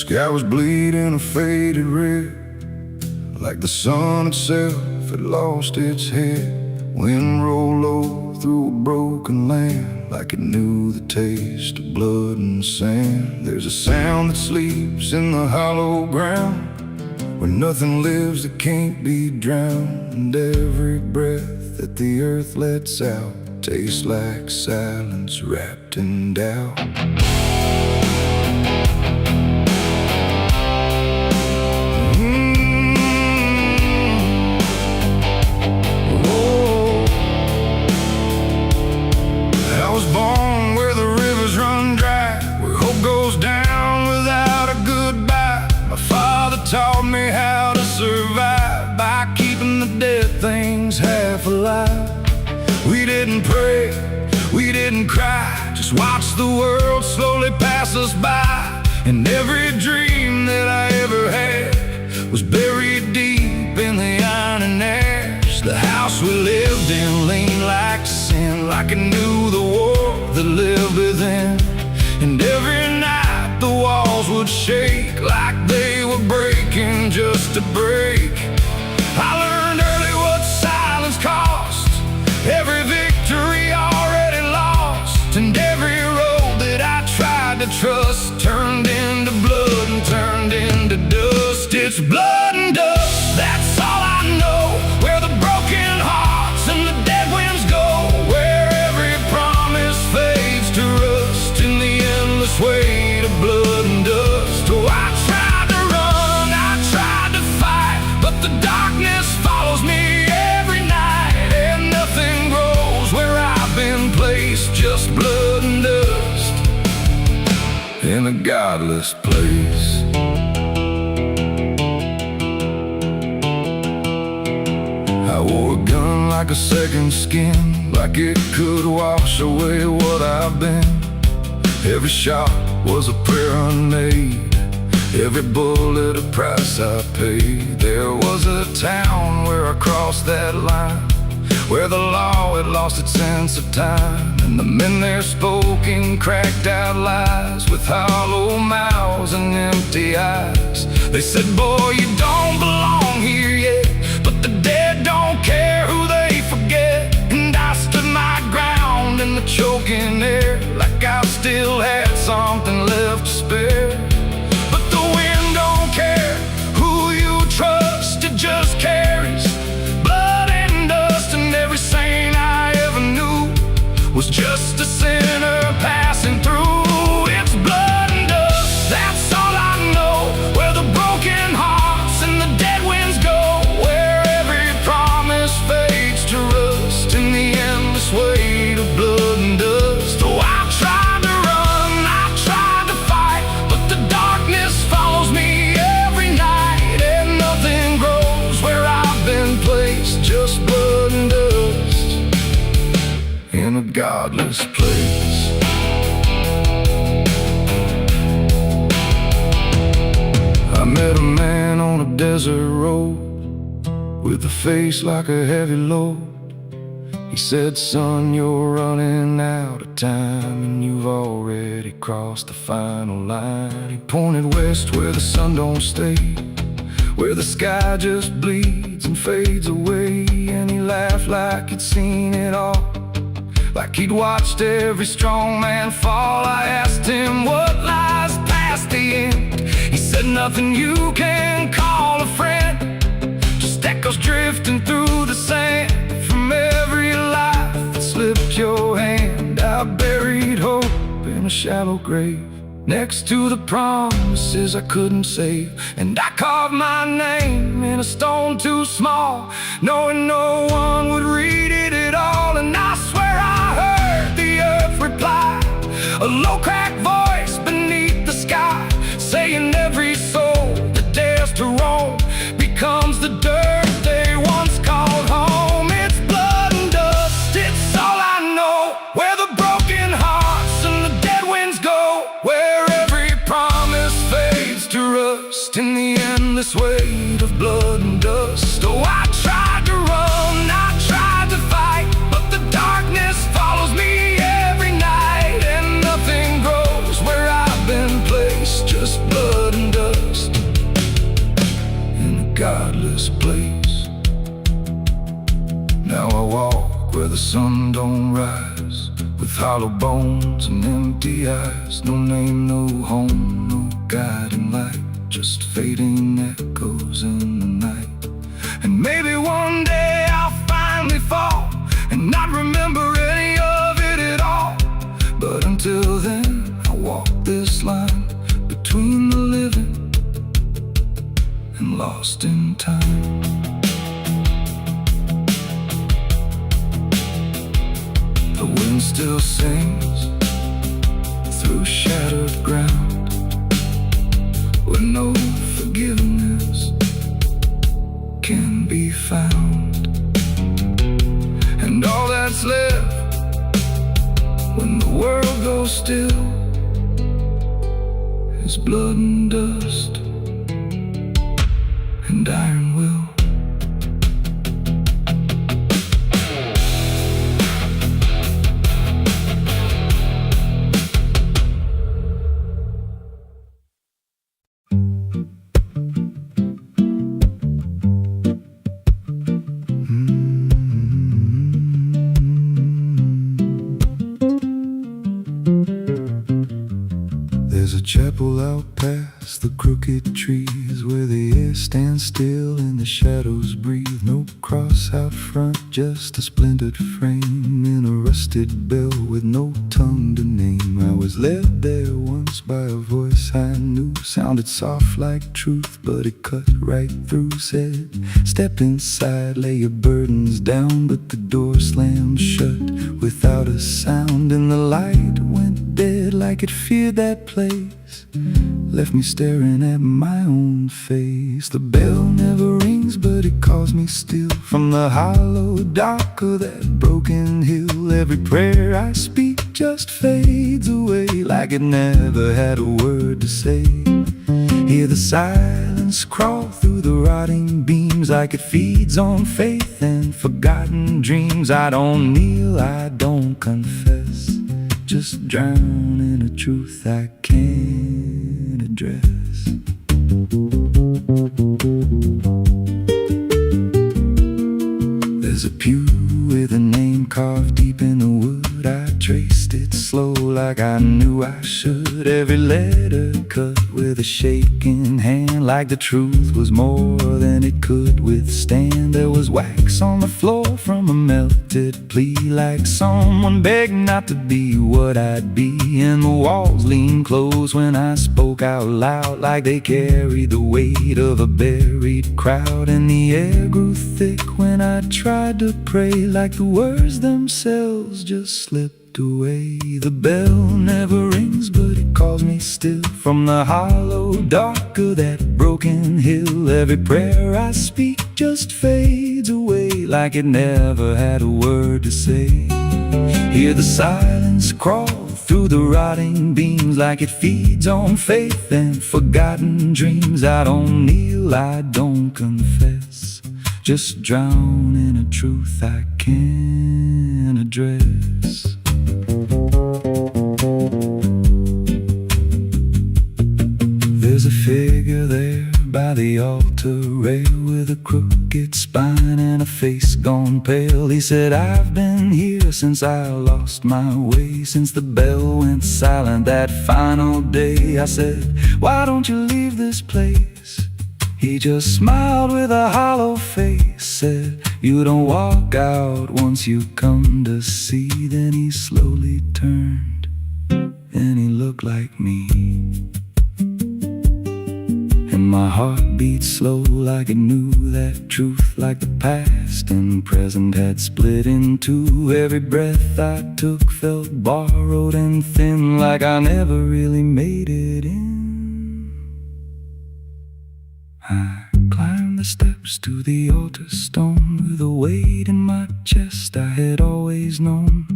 sky was bleeding a faded red, like the sun itself had lost its head. Wind rolled low through a broken land, like it knew the taste of blood and sand. There's a sound that sleeps in the hollow ground, where nothing lives that can't be drowned. And every breath that the earth lets out tastes like silence wrapped in doubt. I was born where the rivers run dry, where hope goes down without a goodbye. My father taught me how to survive by keeping the dead things half alive. We didn't pray, we didn't cry, just watch the world slowly pass us by. And every dream that I ever had was buried deep in the iron and ash. The house we lived in leaned like sin, like it knew the war that lived within. And every night the walls would shake like they were breaking just to break. I learned early what silence cost, every victory already lost. And every road that I tried to trust turned into blood and turned into dust. It's blood and dust, that's all I know. Where the broken hearts and the dead winds go, where every promise fades to rust in the endless weight of blood and dust. Oh, I tried to run, I tried to fight, but the darkness follows me every night. And nothing grows where I've been placed, just blood and dust in a godless place. I wore a gun like a second skin, like it could wash away what I've been. Every shot was a prayer unmade, every bullet a price I paid. There was a town where I crossed that line, where the law had lost its sense of time. And the men there spoke in cracked out lies, with hollow mouths and empty eyes. They said, boy, you don't belong here yet, but the dead don't care who they forget. And I stood my ground in the choking air, like I still had something left to spare. But the wind don't care who you trust, it just carries blood and dust. And every saint I ever knew was just a sinner passing through. It's blood and dust, that's all I know. Where the broken hearts and the dead winds go, where every promise fades to rust in the endless weight of blood and dust. Oh, I tried to run, I tried to fight, but the darkness follows me every night. And nothing grows where I've been placed, just blood and dust in a godless place. I met a man on a desert road, with a face like a heavy load. He said, son, you're running out of time, and you've already crossed the final line. He pointed west where the sun don't stay, where the sky just bleeds and fades away. And he laughed like he'd seen it all, like he'd watched every strong man fall. I asked him what lies past the end. He said, nothing you can call a friend, just echoes drifting through the sand from every life that slipped your hand. I buried hope in a shallow grave, next to the promises I couldn't save. And I carved my name in a stone too small, knowing no one would read it at all. And I swear I heard the earth reply, a low cracked voice beneath the sky, saying every soul that dares to roam becomes the dirt they once called home. It's blood and dust, it's all I know. Where the broken hearts and the dead winds go, where every promise fades to rust in the endless weight of blood and dust. Oh, I tried to run, I tried to fight, but the darkness follows me every night. And nothing grows where I've been placed, just blood and dust. godless place. Now I walk where the sun don't rise, with hollow bones and empty eyes. No name, no home, no guiding light, just fading echoes in the night. And maybe one day I'll finally fall and not remember any of it at all. But until then, I walk this line between the living and lost in time. The wind still sings through shattered ground, where no forgiveness can be found. And all that's left when the world goes still is blood and dust and iron will. There's a chapel out past the crooked trees, where the air stands still and the shadows breathe. No cross out front, just a splintered frame in a rusted bell with no tongue to name. I was led there once by a voice I knew, sounded soft like truth, but it cut right through. Said, step inside, lay your burdens down. But the door slammed shut without a sound, and the light went dead like it feared that place, left me staring at my own face. The bell never rings, but it calls me still from the hollow dark of that broken hill. Every prayer I speak just fades away, like it never had a word to say. Hear the silence crawl through the rotting beams, like it feeds on faith and forgotten dreams. I don't kneel, I don't confess, just drown in a truth I can't address. There's a pew with a name carved deep in the wood. I traced it slow like I knew I should. Every letter cut with a shaking hand, like the truth was more than it could withstand. There was wax on the floor from a melted plea, like someone begged not to be what I'd be. And the walls leaned close when I spoke out loud, like they carried the weight of a buried crowd. And the air grew thick when I tried to pray, like the words themselves just slipped away. The bell never rings, but it calls me still from the hollow dark of that broken hill. Every prayer I speak just fades away, like it never had a word to say. Hear the silence crawl through the rotting beams, like it feeds on faith and forgotten dreams. I don't kneel, I don't confess, just drown in a truth I can't address. There's a figure there by the altar rail, with a crooked spine and a face gone pale. He said, I've been here since I lost my way, since the bell went silent that final day. I said, why don't you leave this place? He just smiled with a hollow face, said, you don't walk out once you come to see. Then he slowly turned and he looked like me, and my heart beat slow like it knew that truth, like the past and present had split in two. Every breath I took felt borrowed and thin, like I never really made it in. I climbed the steps to the altar stone, with a weight in my chest I had always known.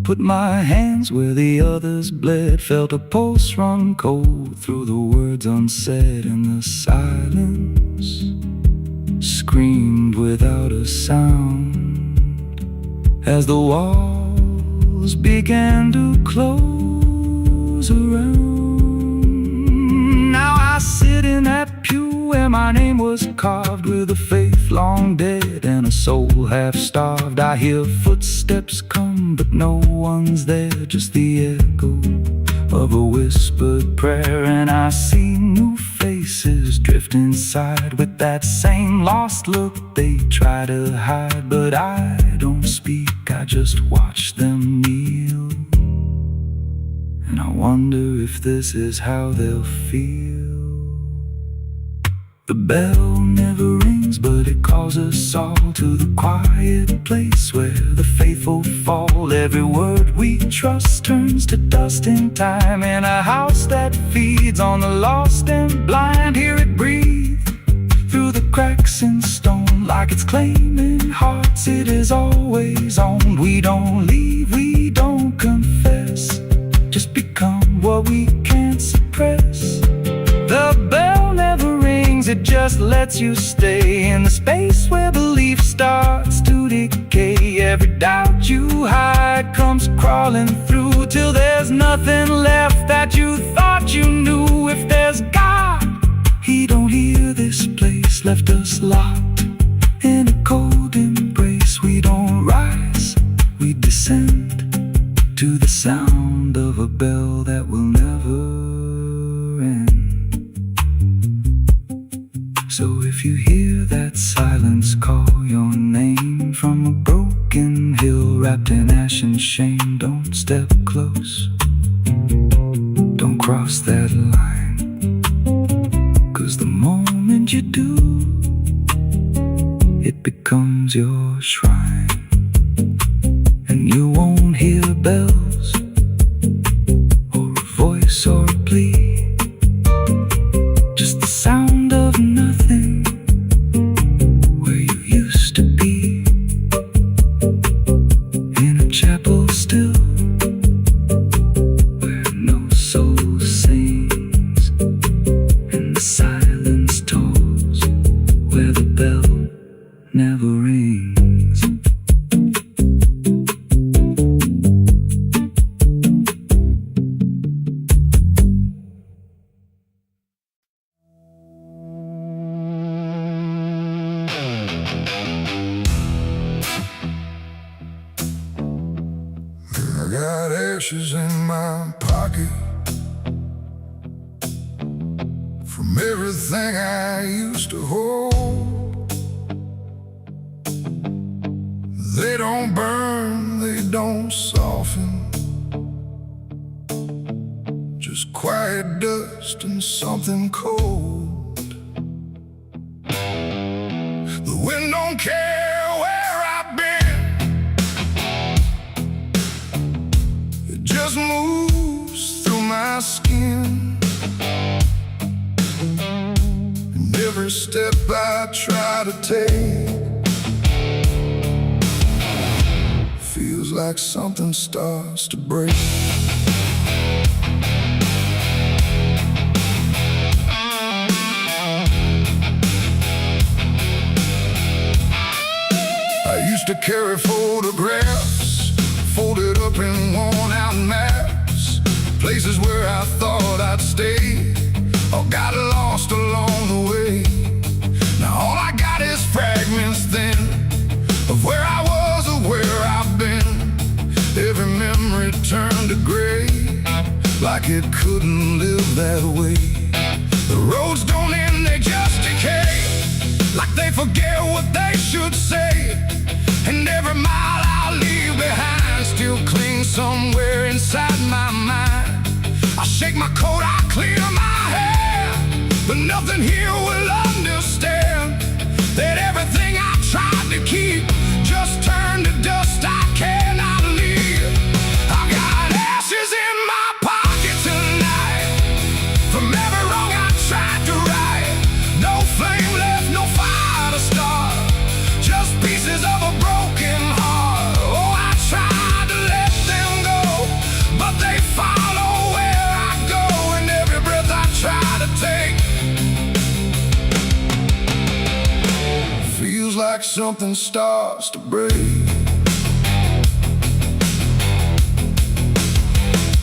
Put my hands where the others bled, felt a pulse run cold through the words unsaid, and the silence screamed without a sound as the walls began to close around. Now I sit in that pew where my name was carved, with a faith long dead and a soul half-starved. I hear footsteps come, but no one's there, just the echo of a whispered prayer. And I see new faces drift inside with that same lost look they try to hide. But I don't speak, I just watch them kneel, and I wonder if this is how they'll feel. The bell never rings, but it calls us all to the quiet place where the faithful fall. Every word we trust turns to dust in time, in a house that feeds on the lost and blind. Hear it breathe through the cracks in stone, like it's claiming hearts it is always owned. We don't leave, we don't confess, just become what we can't suppress. The bell never rings, it just lets you stay in the space where belief starts to decay. Every doubt you hide comes crawling through, till there's nothing left that you thought you knew. If there's God, He don't hear this place, left us locked in a cold embrace. We don't rise, we descend to the sound of a bell that will never end. So if you hear that silence call your name from a broken hill wrapped in ash and shame, don't step close, don't cross that line, 'cause the moment you do, it becomes your shrine. And you won't hear bells or a voice or a plea, just the sound of nothing where you used to be, in a chapel still where no soul sings, and the silence tolls where the bell never rings. I got ashes in my pocket from everything I used to hold. They don't burn, they don't soften, just quiet dust and something cold. The wind don't care where I've been, it just moves through my skin. And every step I try to take feels like something starts to break. I used to carry photographs folded up in worn out maps, places where I thought I'd stay or got lost along the way. Now all I got is fragments then of where I was or where I've been. Every memory turned to gray, like it couldn't live that way. The roads don't end, they just decay, like they forget what they should say. And every mile I leave behind still clings somewhere inside my mind. I shake my coat, I clear my hair, but nothing here will understand that everything I tried to keep just turned to dust I cannot leave. I got ashes in my pocket tonight from every wrong I tried to right. No flame left, no fire to start, just pieces of a broken heart. Oh, I tried to let them go, but they follow where I go, and every breath I try to take feels like something starts to break.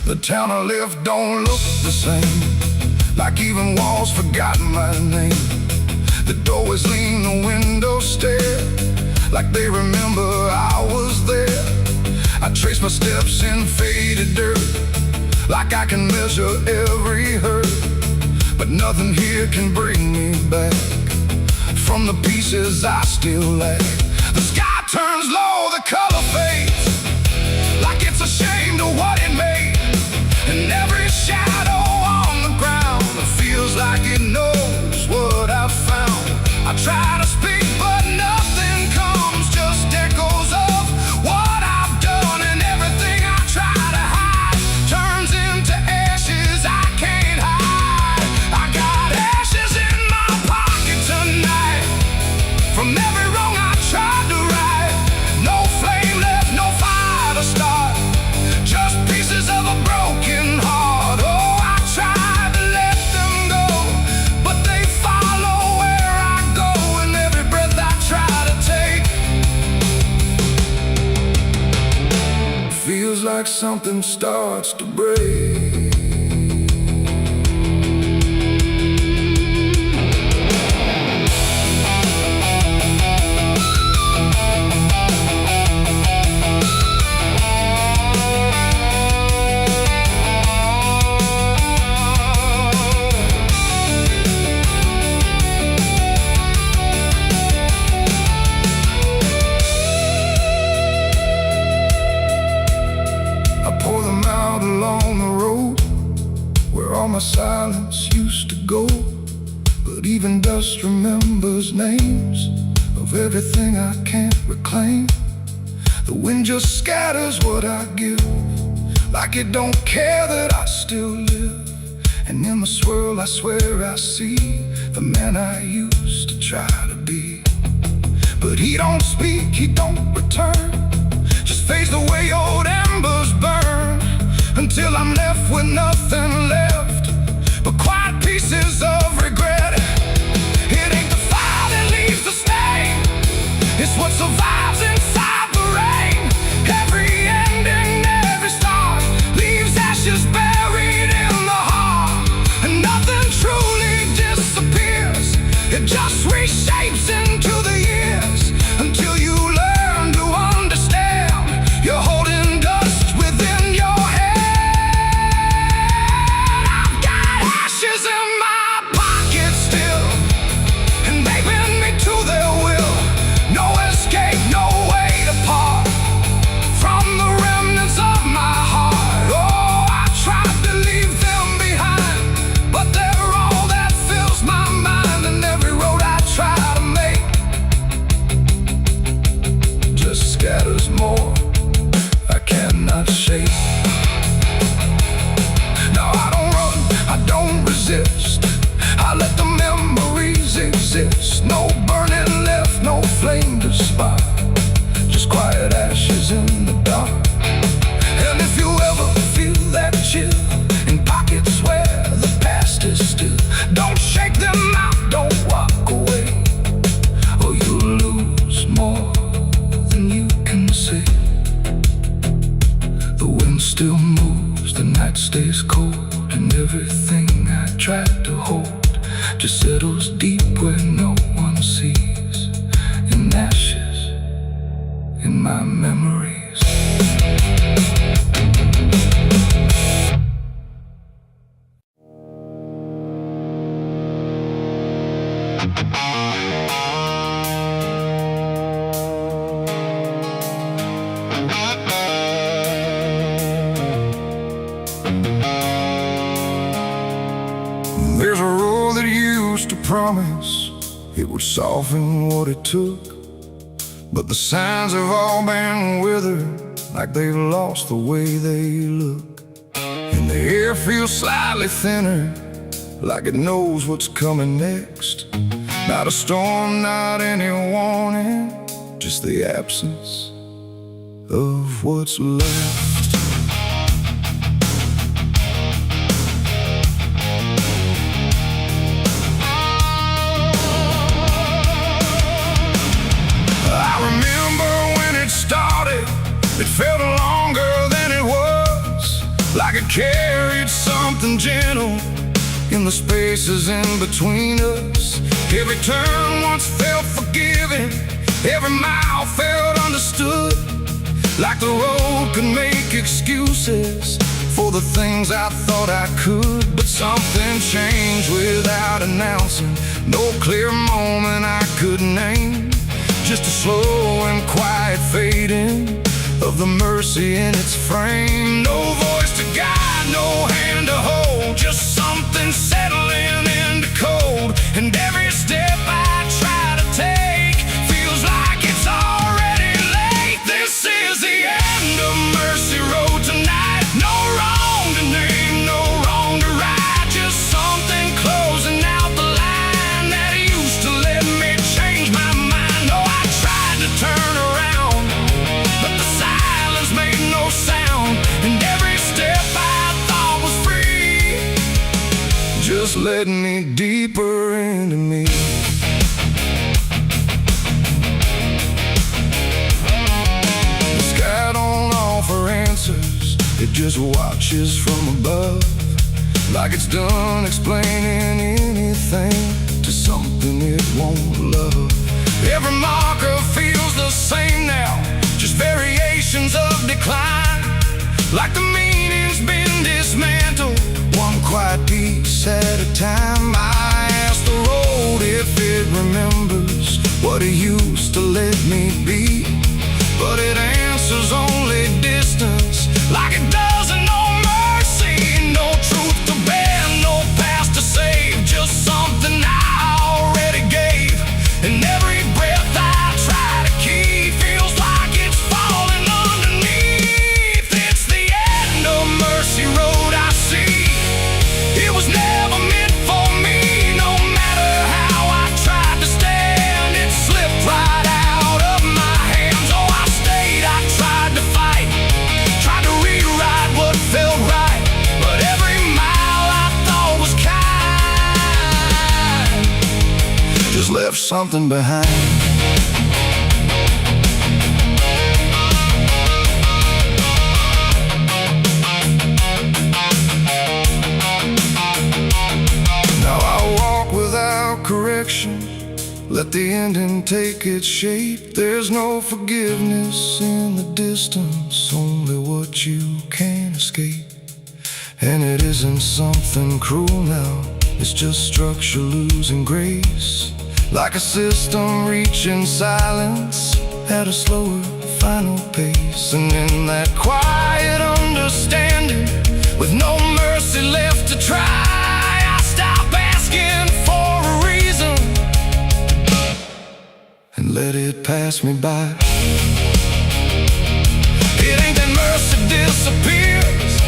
The town I left don't look the same, like even walls forgot my name. like they remember I was there. I trace my steps in faded dirt, like I can measure every hurt. But nothing here can bring me back from the pieces I still lack. The sky turns low, the color fades, like it's ashamed of what it made. And every shadow on the ground feels like it knows what I've found. I try to speak, but nothing comes, just echoes of what I've done. And everything I try to hide turns into ashes I can't hide. I got ashes in my pocket tonight from every wrong I tried to right. No flame left, no fire to start, just pieces of a broken heart. Oh, I tried to let them go, but they follow where I go. And every breath I try to take feels like something starts to break. Along the road where all my silence used to go, but even dust remembers names of everything I can't reclaim. The wind just scatters what I give, like it don't care that I still live. And in the swirl I swear I see the man I used to try to be. But he don't speak, he don't return, just fades the way old embers burn, until I'm left with nothing left but quiet pieces of regret. It ain't the fire that leaves the stain, it's what survives inside the rain. Every ending, every start leaves ashes buried in the heart. And nothing truly disappears, it just reshapes into the years, until you learn to understand you're holding dust within your head. In my pocket still, and they bend me to their will. No escape, no way to part from the remnants of my heart. Oh, I tried to leave them behind, but they're all that fills my mind. And every road I try to make just scatters more I cannot shake. Now I don't run, I don't resist, I let the memories exist. No burning left, no flame to spark, just quiet ashes in the dark. And if you ever feel that chill in pockets where the past is still, don't shake them out, don't walk away, or you'll lose more than you can say. The wind still moves, the night stays cold, and everything I tried to hold just settles deep where no one sees, in ashes, in my memories. There's a road that used to promise it would soften what it took, but the signs have all been withered, like they've lost the way they look. And the air feels slightly thinner, like it knows what's coming next. Not a storm, not any warning, just the absence of what's left. It felt longer than it was, like it carried something gentle in the spaces in between us. Every turn once felt forgiving, Every mile felt understood, like the road could make excuses for the things I thought I could. But something changed without announcing, no clear moment I could name, just a slow and quiet fading of the mercy in its frame. No voice to guide, no hand to hold, just something settling into cold. And every step I try to take feels like it's already late. This is the end of Mercy Road tonight. No wrong to name, no wrong to right, just something closing out the line that used to let me change my mind. Oh, I tried to turn around, but the silence made no sound, and every step I thought was free just led me deeper into me. The sky don't offer answers, it just watches from above, like it's done explaining anything to something it won't love. Every marker feels the same now, just variations of decline, like the meaning's been dismantled, one quiet piece at a time. I ask the road if it remembers what it used to let me be, but it answers only distance, like it doesn't know mercy. No truth to bear, no past to save, just something I already gave. And every breath I try to keep feels like it's falling underneath. It's the end of Mercy Road, I see. It was never meant for me. No matter how I tried to stand, it slipped right out of my hands. Oh, I stayed, I tried to fight, tried to rewrite what felt right, but every mile I thought was kind just left something behind. Now I walk without correction, let the ending take its shape. There's no forgiveness in the distance, only what you can't escape. And it isn't something cruel now, it's just structure losing grace, like a system reaching silence at a slower final pace. And in that quiet understanding, with no mercy left to try, I stop asking for a reason and let it pass me by. It ain't that mercy disappears,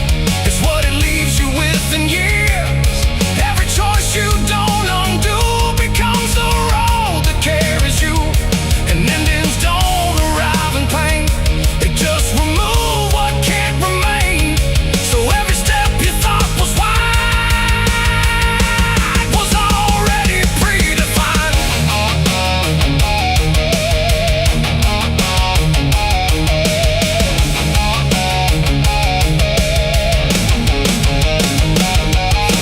it's what it leaves you with in years. Every choice you don't undo becomes the road that carries you, and endings don't arrive in pain, they just remove what can't remain. So every step you thought was wide was already predefined.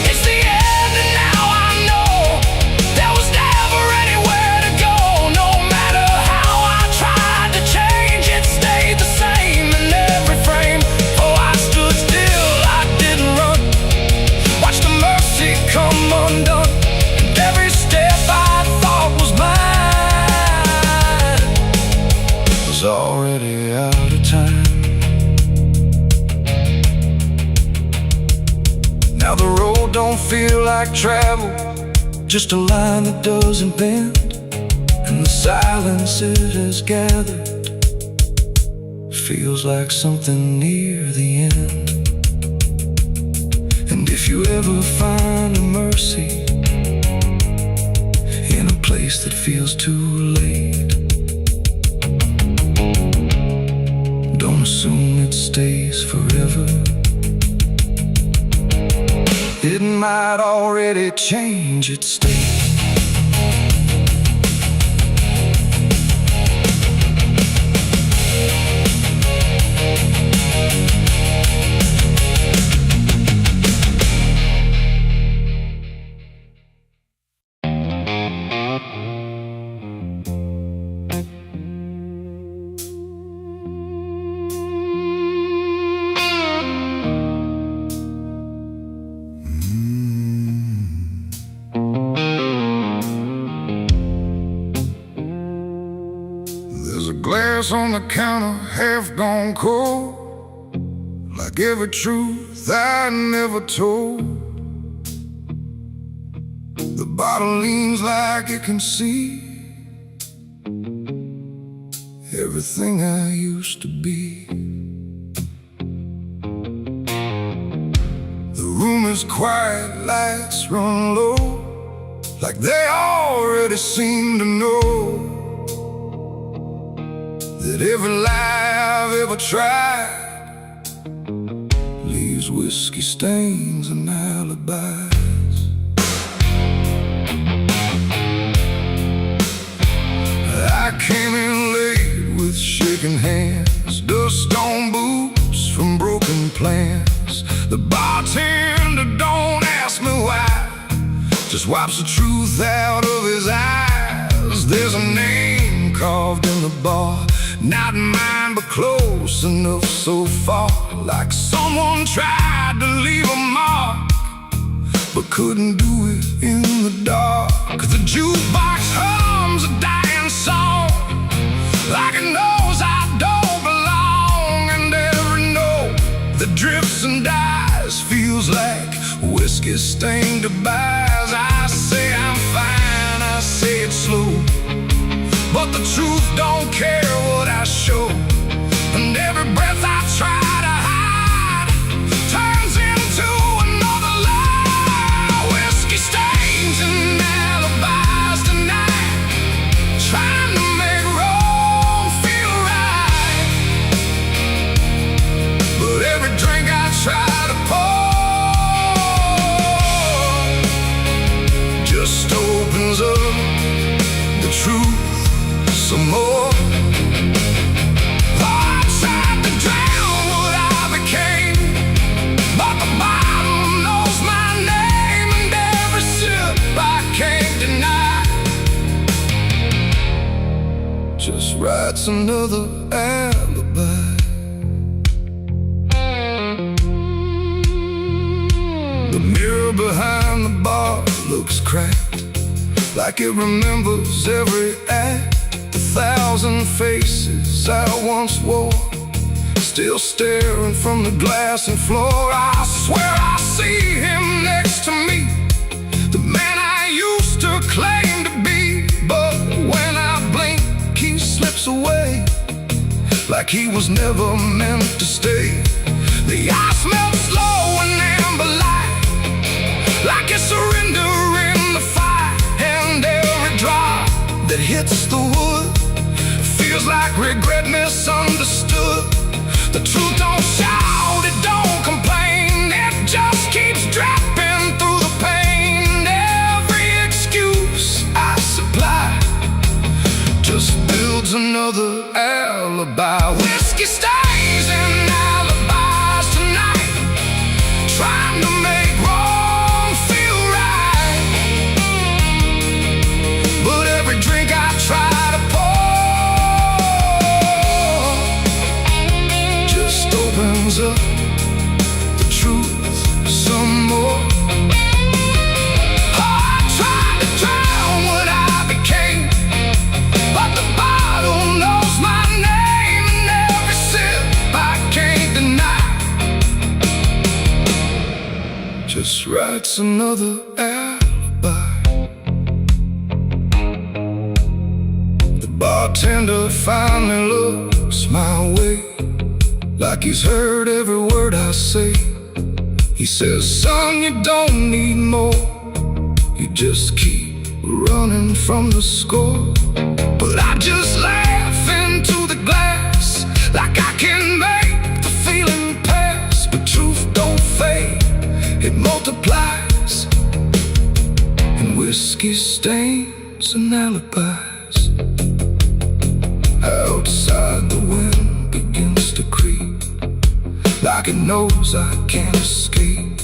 It's the end, and now I know there was never anywhere to go. No matter how I tried to change, it stayed the same in every frame. Oh, I stood still, I didn't run, watched the mercy come undone, and every step I thought was mine was already out of time. Now the road don't feel like travel, just a line that doesn't bend, and the silence it has gathered feels like something near the end. And if you ever find a mercy in a place that feels too late, don't assume it stays forever. It might already change its state. glass on the counter, half gone cold, like every truth I never told. The bottle leans like it can see everything I used to be. The room is quiet, lights run low, like they already seem to know that every lie I've ever tried leaves whiskey stains and alibis. I came in late with shaking hands, dust on boots from broken plans. The bartender don't ask me why, just wipes the truth out of his eyes. There's a name carved in the bar, not mine but close enough so far, like someone tried to leave a mark but couldn't do it in the dark. The jukebox hums a dying song, like it knows I don't belong, and every note that drifts and dies feels like whiskey stained goodbyes. I say I'm fine, I say it slow, but the truth don't care what I show, and every breath I try to hide turns into another lie. Whiskey stains and alibis tonight, trying to make wrong feel right. But every drink I try to pour just opens up the truth some more. I tried to drown what I became, but the bottle knows my name, and every sip I can't deny just writes another alibi. The mirror behind the bar looks cracked, like it remembers every act. 1,000 faces I once wore, still staring from the glass and floor. I swear I see him next to me, the man I used to claim to be. But when I blink, he slips away, like he was never meant to stay. The ice melts slow and amber light, like a surrender in the fire, and every drop that hits the wood feels like regret misunderstood. The truth don't shout, it don't complain, it just keeps dropping through the pain. Every excuse I supply just builds another alibi. Whiskey stains and alibis tonight, trying to make wrong feel right. But every drink I try to opens up the truth some more. I tried to drown what I became, but the bottle knows my name, and every sip I can't deny just writes another alibi. The bartender finally looks my way, like he's heard every word I say. He says, son, you don't need more, you just keep running from the score. But I just laugh into the glass, like I can make the feeling pass. But truth don't fade, it multiplies, and whiskey stains and alibis. Outside the wind begins to creep, like it knows I can't escape,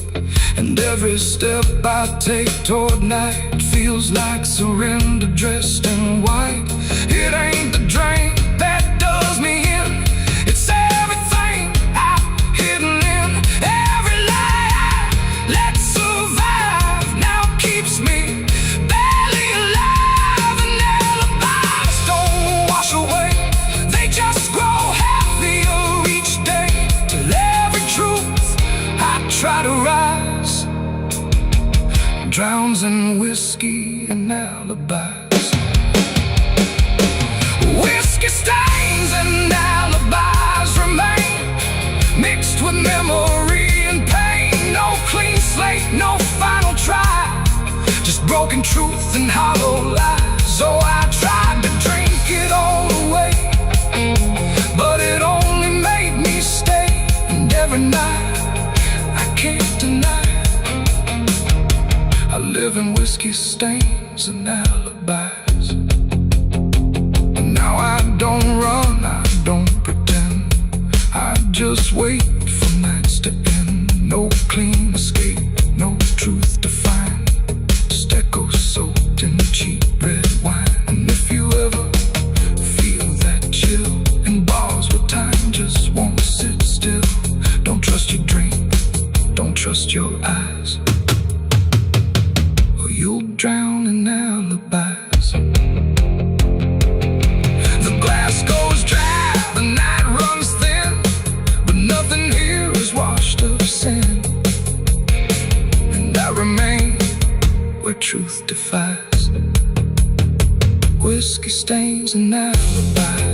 and every step I take toward night feels like surrender dressed in white. It ain't the drink that does me in, it's everything I've hidden in. Every lie I let survive now keeps me barely alive, and alibis don't wash away, they in whiskey and alibis. Whiskey stains and alibis remain, mixed with memory and pain. No clean slate, no final try, just broken truth and hollow lies. So I tried to drink it all away, but it only made me stay. And every night, I can't deny, I live in whiskey stains and alibis. And now I don't run, I don't pretend, I just wait for nights to end. No clean escape, no truth to find, just echoes soaked in cheap red wine. And if you ever feel that chill in bars where time just won't sit still, don't trust your dream, don't trust your eyes, or you'll drown in alibis. The glass goes dry, the night runs thin, but nothing here is washed of sin. And I remain where truth defies, whiskey stains and alibis.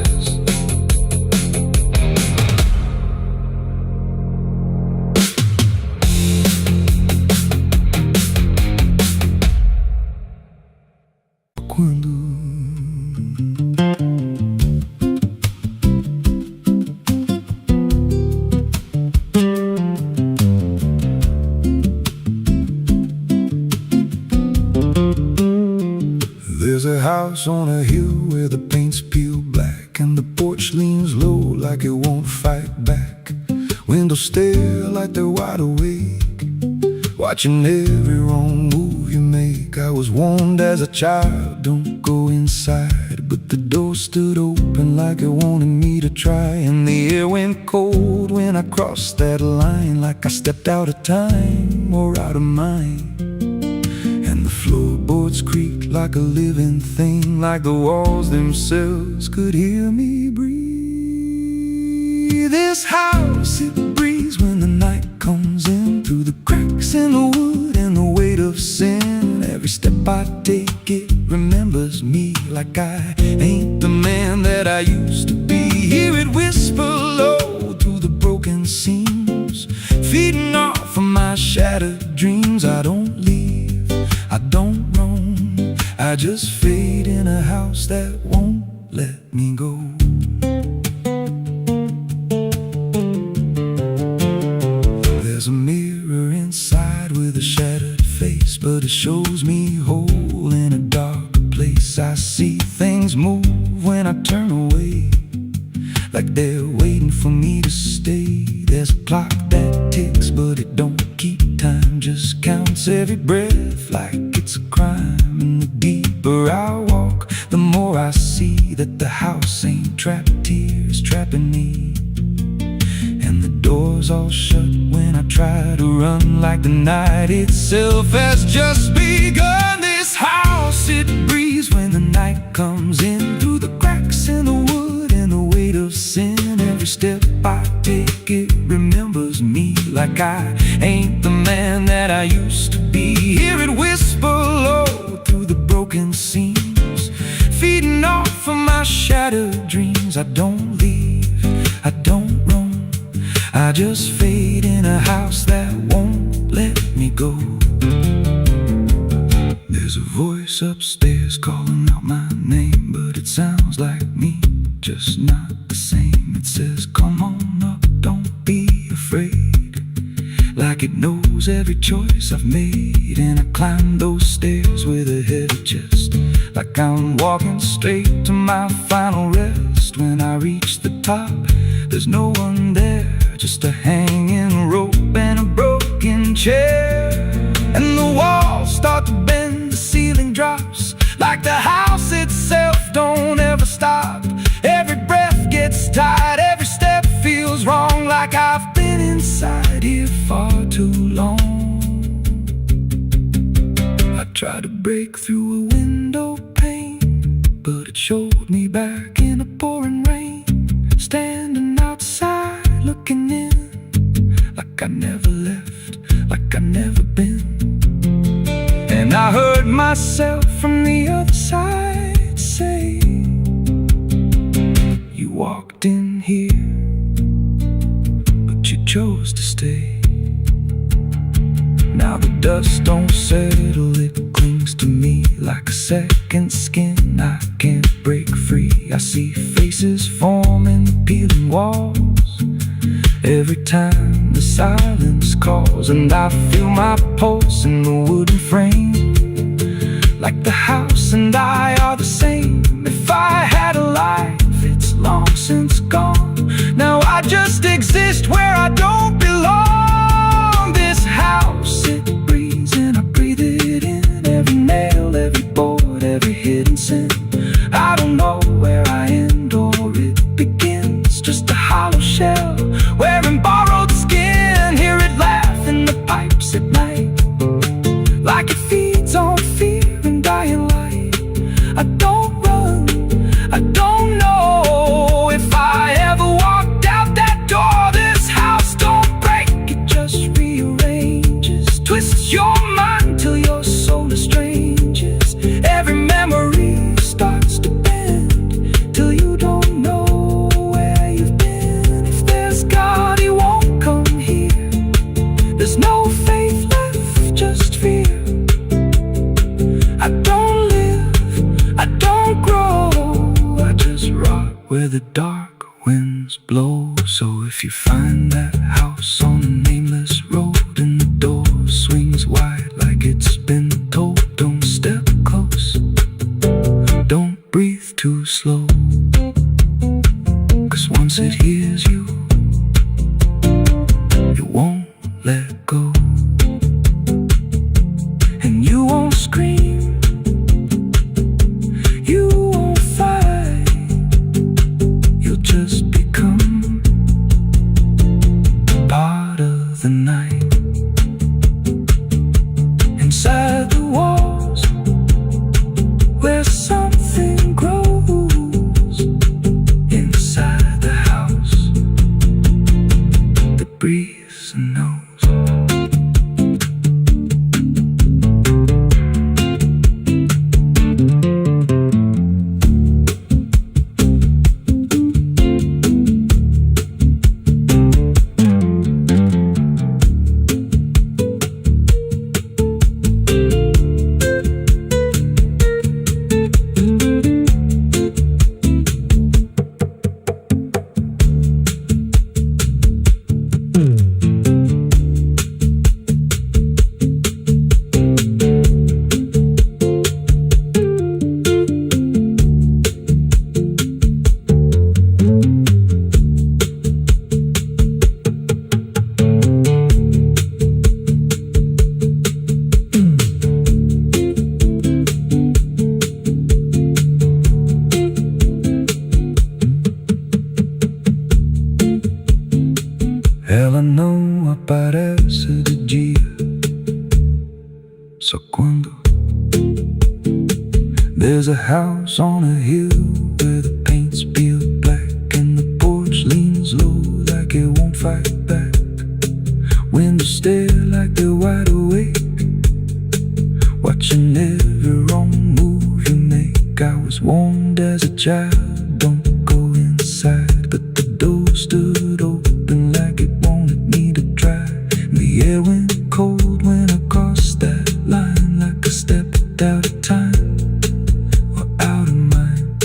There's a house on a hill where the paint's peeled black, and the porch leans low like it won't fight back. Windows stare like they're wide awake, watching every wrong move you make. I was warned as a child, don't go inside, but the door stood open like it wanted me to try. And the air went cold when I crossed that line, like I stepped out of time or out of mind. And the floorboards creaked like a living thing, like the walls themselves could hear me breathe. This house, it breathes when the night comes in, through the cracks in the wood and the weight of sin. Every step I take, it remembers me, like I ain't the man that I used to be. Hear it whisper low through the broken seams, feeding off of my shattered dreams. I don't leave, I don't roam, I just fade in a house that won't let me go. There's a mirror inside with a shattered face, but it shows me whole in a dark place. I see things move when I turn away, like they're waiting for me to stay. There's a clock that ticks, but it don't keep time, just counts every breath like it's a crime. And the deeper I walk, the more I see that the house ain't trapped here, it's trapping me. And the doors all shut when I try to run, like the night itself has just begun. This house, it breathes when the night comes in, through the cracks in the wood and the weight of sin. Every step I take, it remembers me, like I ain't the man that I used to be. Hear it whisper low through the broken seams, feeding off of my shattered dreams. I don't leave, I don't roam, I just fade in a house that won't let me go. There's a voice upstairs calling out my name, but it sounds like me, just not the same. It says, come on up, don't be afraid, like it knows every choice I've made. And I climb those stairs with a heavy chest, like I'm walking straight to my final rest. When I reach the top, there's no one there, just a hanging rope and a broken chair. And the walls start to bend, the ceiling drops, like the house itself don't ever stop. Every breath gets tight, every step feels wrong, like I've been inside here far too long. I tried to break through a window pane, but it showed me back in the pouring rain, standing outside looking in, like I never left, like I never been. And I heard myself from the other side, say, you walked in here, but you chose to stay. Now the dust don't settle, it clings to me like a second skin. I can't break free. I see faces forming, peeling walls every time the silence calls, and I feel my pulse in the wooden frame, like the house and I are the same. If I had a life, it's long since gone. Now I just exist where I don't belong. This house, it breathes and I breathe it in. Every nail, every board, every hidden sin. I don't know where I end or it begins. Just a hollow shell wearing borrowed skin. Hear it laugh in the pipes at night, like it feeds on fear and dying light. I don't run, I don't know if I ever walked out that door. This house don't break, it just rearranges, twists your mind till your soul estranges. Every memory starts to bend till you don't know where you've been. If there's God, he won't come here. There's no faith left, just fear. I don't live, I don't grow, I just rot where the dark winds blow. So if you find that house on a nameless road and the door swings wide like it's been told, don't step close, don't breathe too slow, 'cause once it hears you, it won't let go. And you won't scream, you won't fight, you'll just become part of the night. Inside the walls, where something grows. Inside the house that breathes and knows. Ela não aparece de dia, só quando. There's a house on a hill where the paint's peeled black and the porch leans low like it won't fight back. Windows stare like they're wide awake, watching every wrong move you make. I was warned as a child, don't go inside, but the door stood open like it wanted me to try. The air went cold when I crossed that line, like I stepped out of time or out of mind.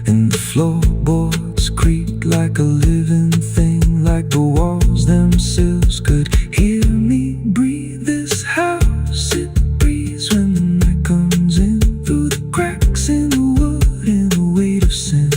And the floorboards creaked like a living thing, like the walls themselves could hear me breathe. This house, it breathes when the night comes in, through the cracks in the wood and the weight of sin.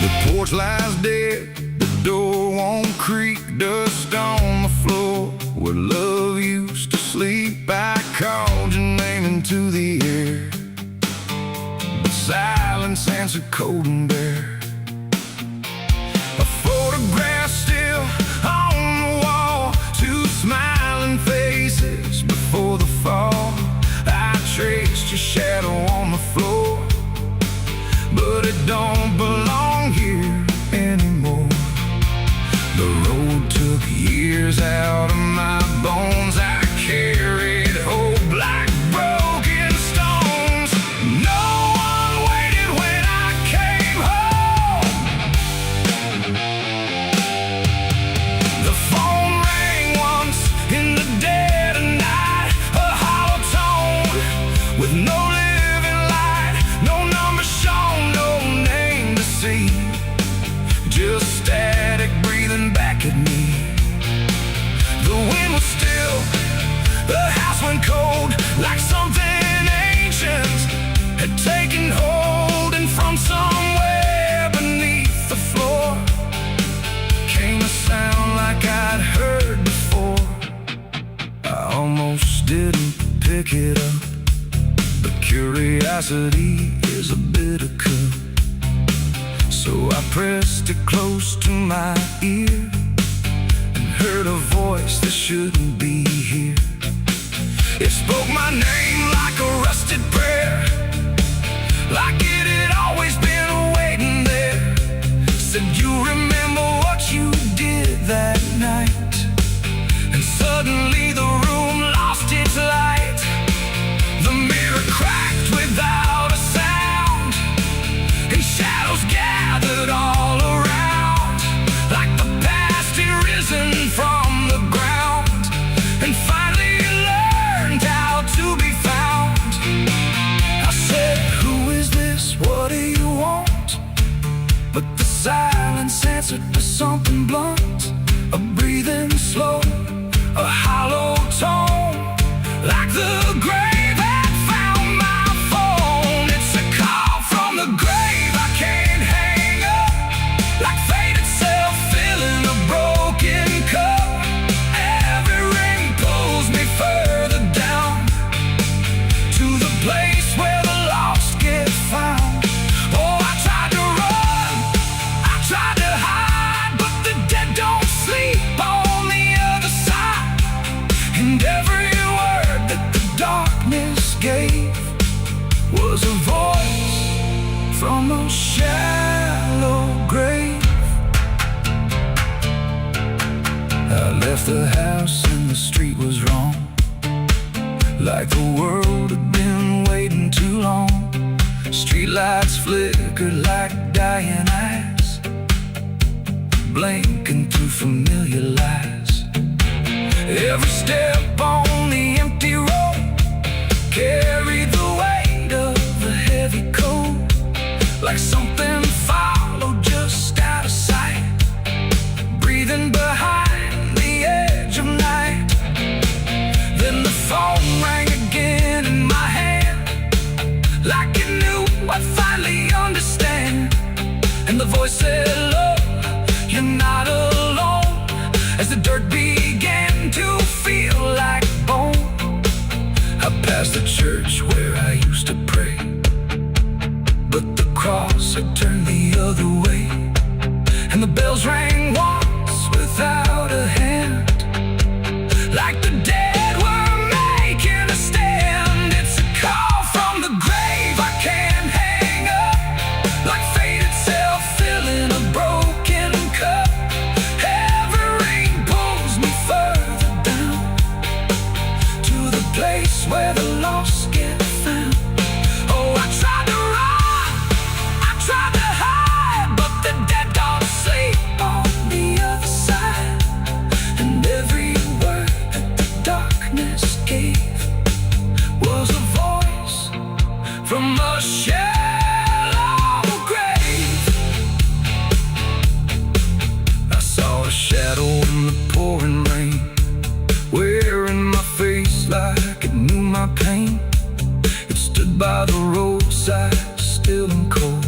The porch lies dead, the door won't creak, dust on the floor where love used to sleep. I called your name into the air, but silence answered cold and bare. A photograph still on the wall, two smiling faces floor, but it don't belong here anymore. The road took years out of my bones. I carried hope like broken stones. No one waited when I came home. The phone rang once in the dead of night, a hollow tone with no living light, no number shown, no name to see, just static breathing back at me. The wind was still, the house went cold, like something ancient had taken hold, and from somewhere beneath the floor came a sound like I'd heard before. I almost didn't pick it up, but curiosity is a bitter cup. So I pressed it close to my ear and heard a voice that shouldn't be here. It spoke my name like a rusted prayer, like it had always been waiting there. Said, you remember what you did that night? And suddenly the room lost its light. The mirror cracked without a sound, and shadows gathered all around, like the past had risen from the ground and finally learned how to be found. I said, who is this? What do you want? But the silence answered with something blunt, a breathing slow, a hollow tone, like the grave had found my phone. It's a call from the grave I can't hang up, like fate itself filling a broken cup. Every ring pulls me further down to the place where the lost get found. Oh, I tried to run, I tried to hide, but the dead don't sleep on the other side. And every word that the darkness gave was a voice from a shallow grave. I left the house and the street was wrong, like the world had been waiting too long. Streetlights flickered like dying eyes, blinking through familiar lies. Every step on the empty road carried the weight of a heavy coat, like something followed just out of sight, breathing behind the edge of night. Then the phone rang again in my hand, like it knew I'd finally understand. And the voice said, look, you're not alone, as the dirt began to feel like bone. I passed the church where I used to pray, but the cross had turned the other way. And the bells rang once without a hand, like the dead were making a stand. It's a call from the grave I can't hang up, like fate itself filling a broken cup. Every ring pulls me further down to the place where the lost get found. Oh, I tried to run, I tried to hide, but the dead don't sleep on the other side. And every word that the darkness gave was a voice from a shallow grave. I saw a shadow in the pouring rain, wearing my face like it knew my pain. It stood by the roadside, still and cold,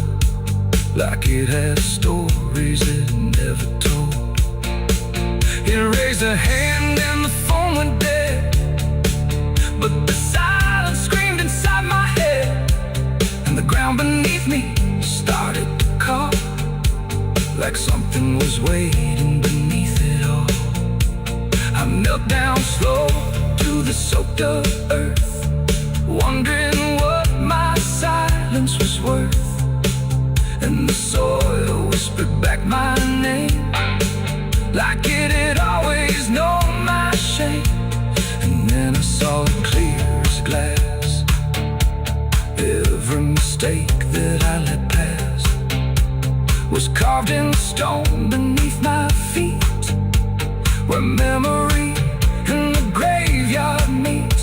like it had stories it never told. It raised a hand and the phone went dead, but the silence screamed inside my head, and the ground beneath me started to call, like something was waiting beneath it all. I knelt down slow to the soaked up earth, wondering what my side and the soil whispered back my name, like it had always known my shame. And then I saw it clear as glass. Every mistake that I let pass was carved in stone beneath my feet, where memory and the graveyard meet.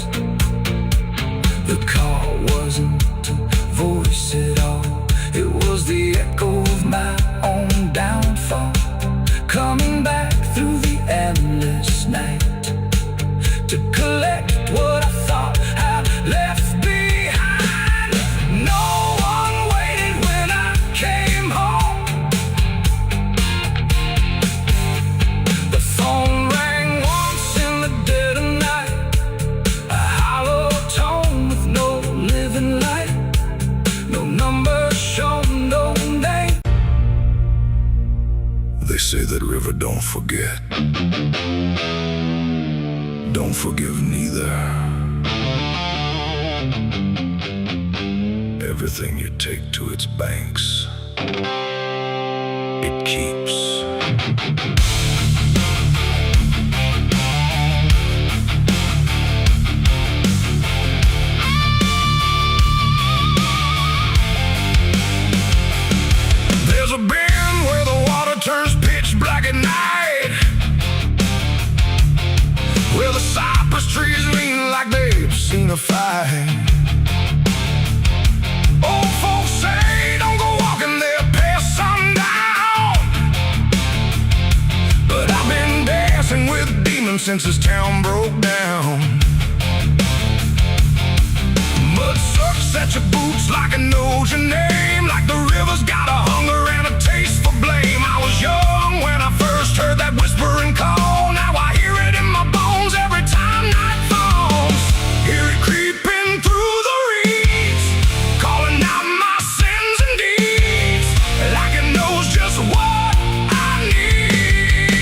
The call wasn't a voice at all, it was the echo of my own downfall, coming back through the endless night to collect what I thought I'd left behind. No one waited when I came home. The phone rang once in the dead of night, a hollow tone with no living light, no number shown, no name. They say that river don't forget, don't forgive neither. Everything you take to its banks, it keeps. There's a bend where the water turns pitch black at night, where the cypress trees lean like they've seen a fight. Old folks say don't go walking there past sundown, but I've been dancing with demons since this town broke down. Mud sucks at your boots like it knows your name, like the river's got a hunger and a taste for blame. I was young when I first heard that whispering call. Now I hear it in my bones every time night falls. Hear it creeping through the reeds, calling out my sins and deeds, like it knows just what I need.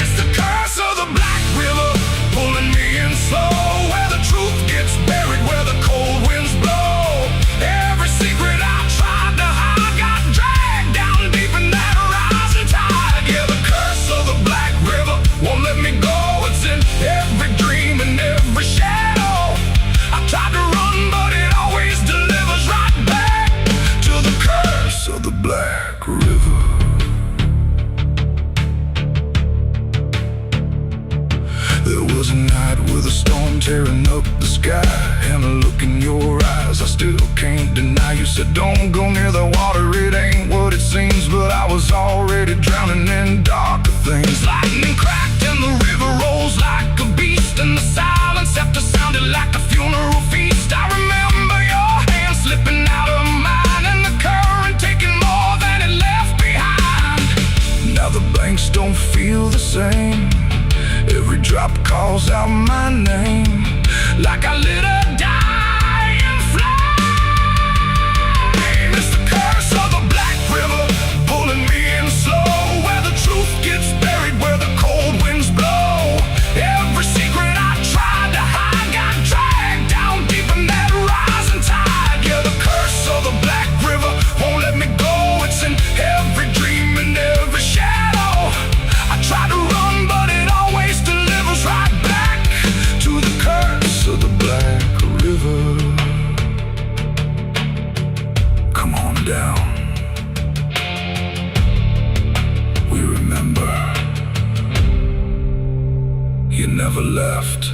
It's the curse of the Black River, pulling me in slow, where the truth gets buried, where the cold winds blow. Every secret I tried to hide got dragged down deep in that rising tide. Yeah, the curse of the Black River won't let me go. It's in every dream and every shadow. I tried to run, but it always delivers right back to the curse of the Black River. There was a night with a storm tearing up the sky, and a look in your eyes I still can't deny. You said don't go near the water, it ain't what it seems, but I was already drowning in darker things. Lightning cracked and the river rolls like a beast, and the silence after sounded like a funeral feast. I remember your hand slipping out of mine, and the current taking more than it left behind. Now the banks don't feel the same, every drop calls out my name, like I lit a dying flame. It's the curse of the Black River, pulling me in slow, where the truth gets buried, where the cold winds blow. Every secret I tried to hide got dragged down deep in that rising tide. Yeah, the curse of the Black River won't let me go. It's in every dream and every shadow. I try to run, but it always delivers right back to the curse of the Black River. Come on down, we remember you never left.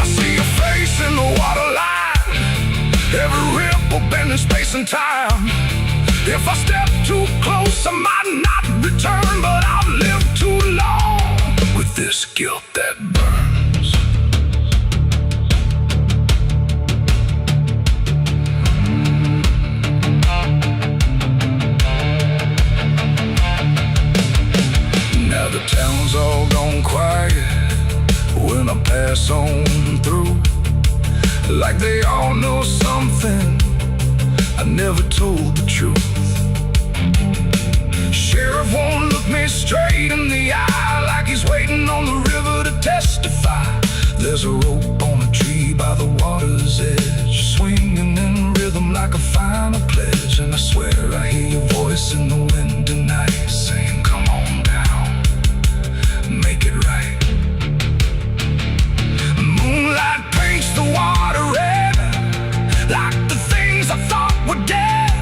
I see your face in the waterline, every ripple bending space and time. If I step too close, I might not return, but I've lived too long with this guilt that burns. Now the town's all gone quiet when I pass on through, like they all know something I never told the truth. Sheriff won't look me straight there's a rope on a tree by the water's edge, swinging in rhythm like a final pledge. And I swear I hear your voice in the wind tonight, saying, come on down, make it right. Moonlight paints the water red, like the things I thought were dead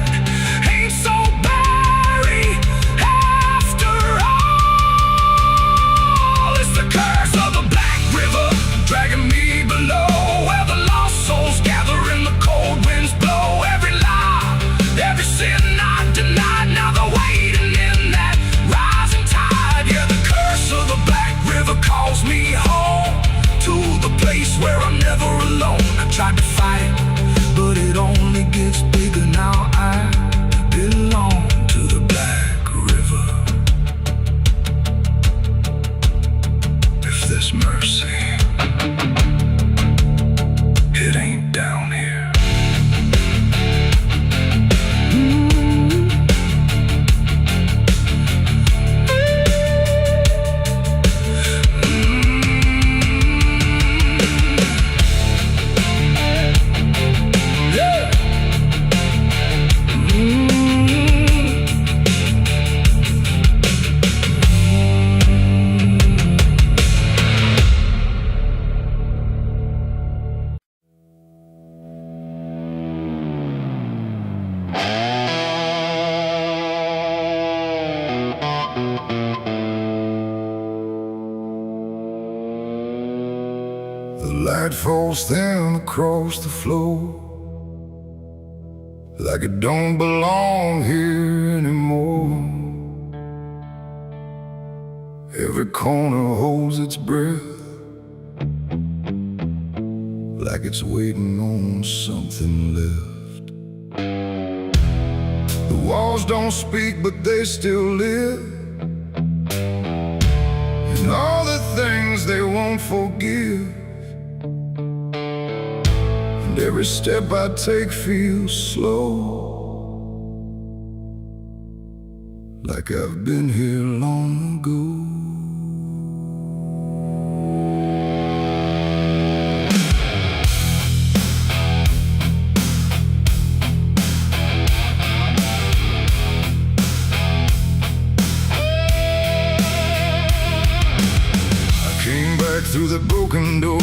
ain't so buried after all. It's the curse of the Black River dragging me below, where the lost souls gather and the cold winds blow. Every lie, every sin I denied, now they're waiting in that rising tide. Yeah, the curse of the Black River calls me home, to the place where I'm never alone. I tried to fight, but it only gets bigger now. I belong to the Black River. If there's mercy, it ain't down here. The light falls thin across the floor, like it don't belong here anymore. Every corner holds its breath, like it's waiting on something left. The walls don't speak, but they still live, and all the things they won't forgive. And every step I take feels slow, like I've been here long ago. I came back through the broken door,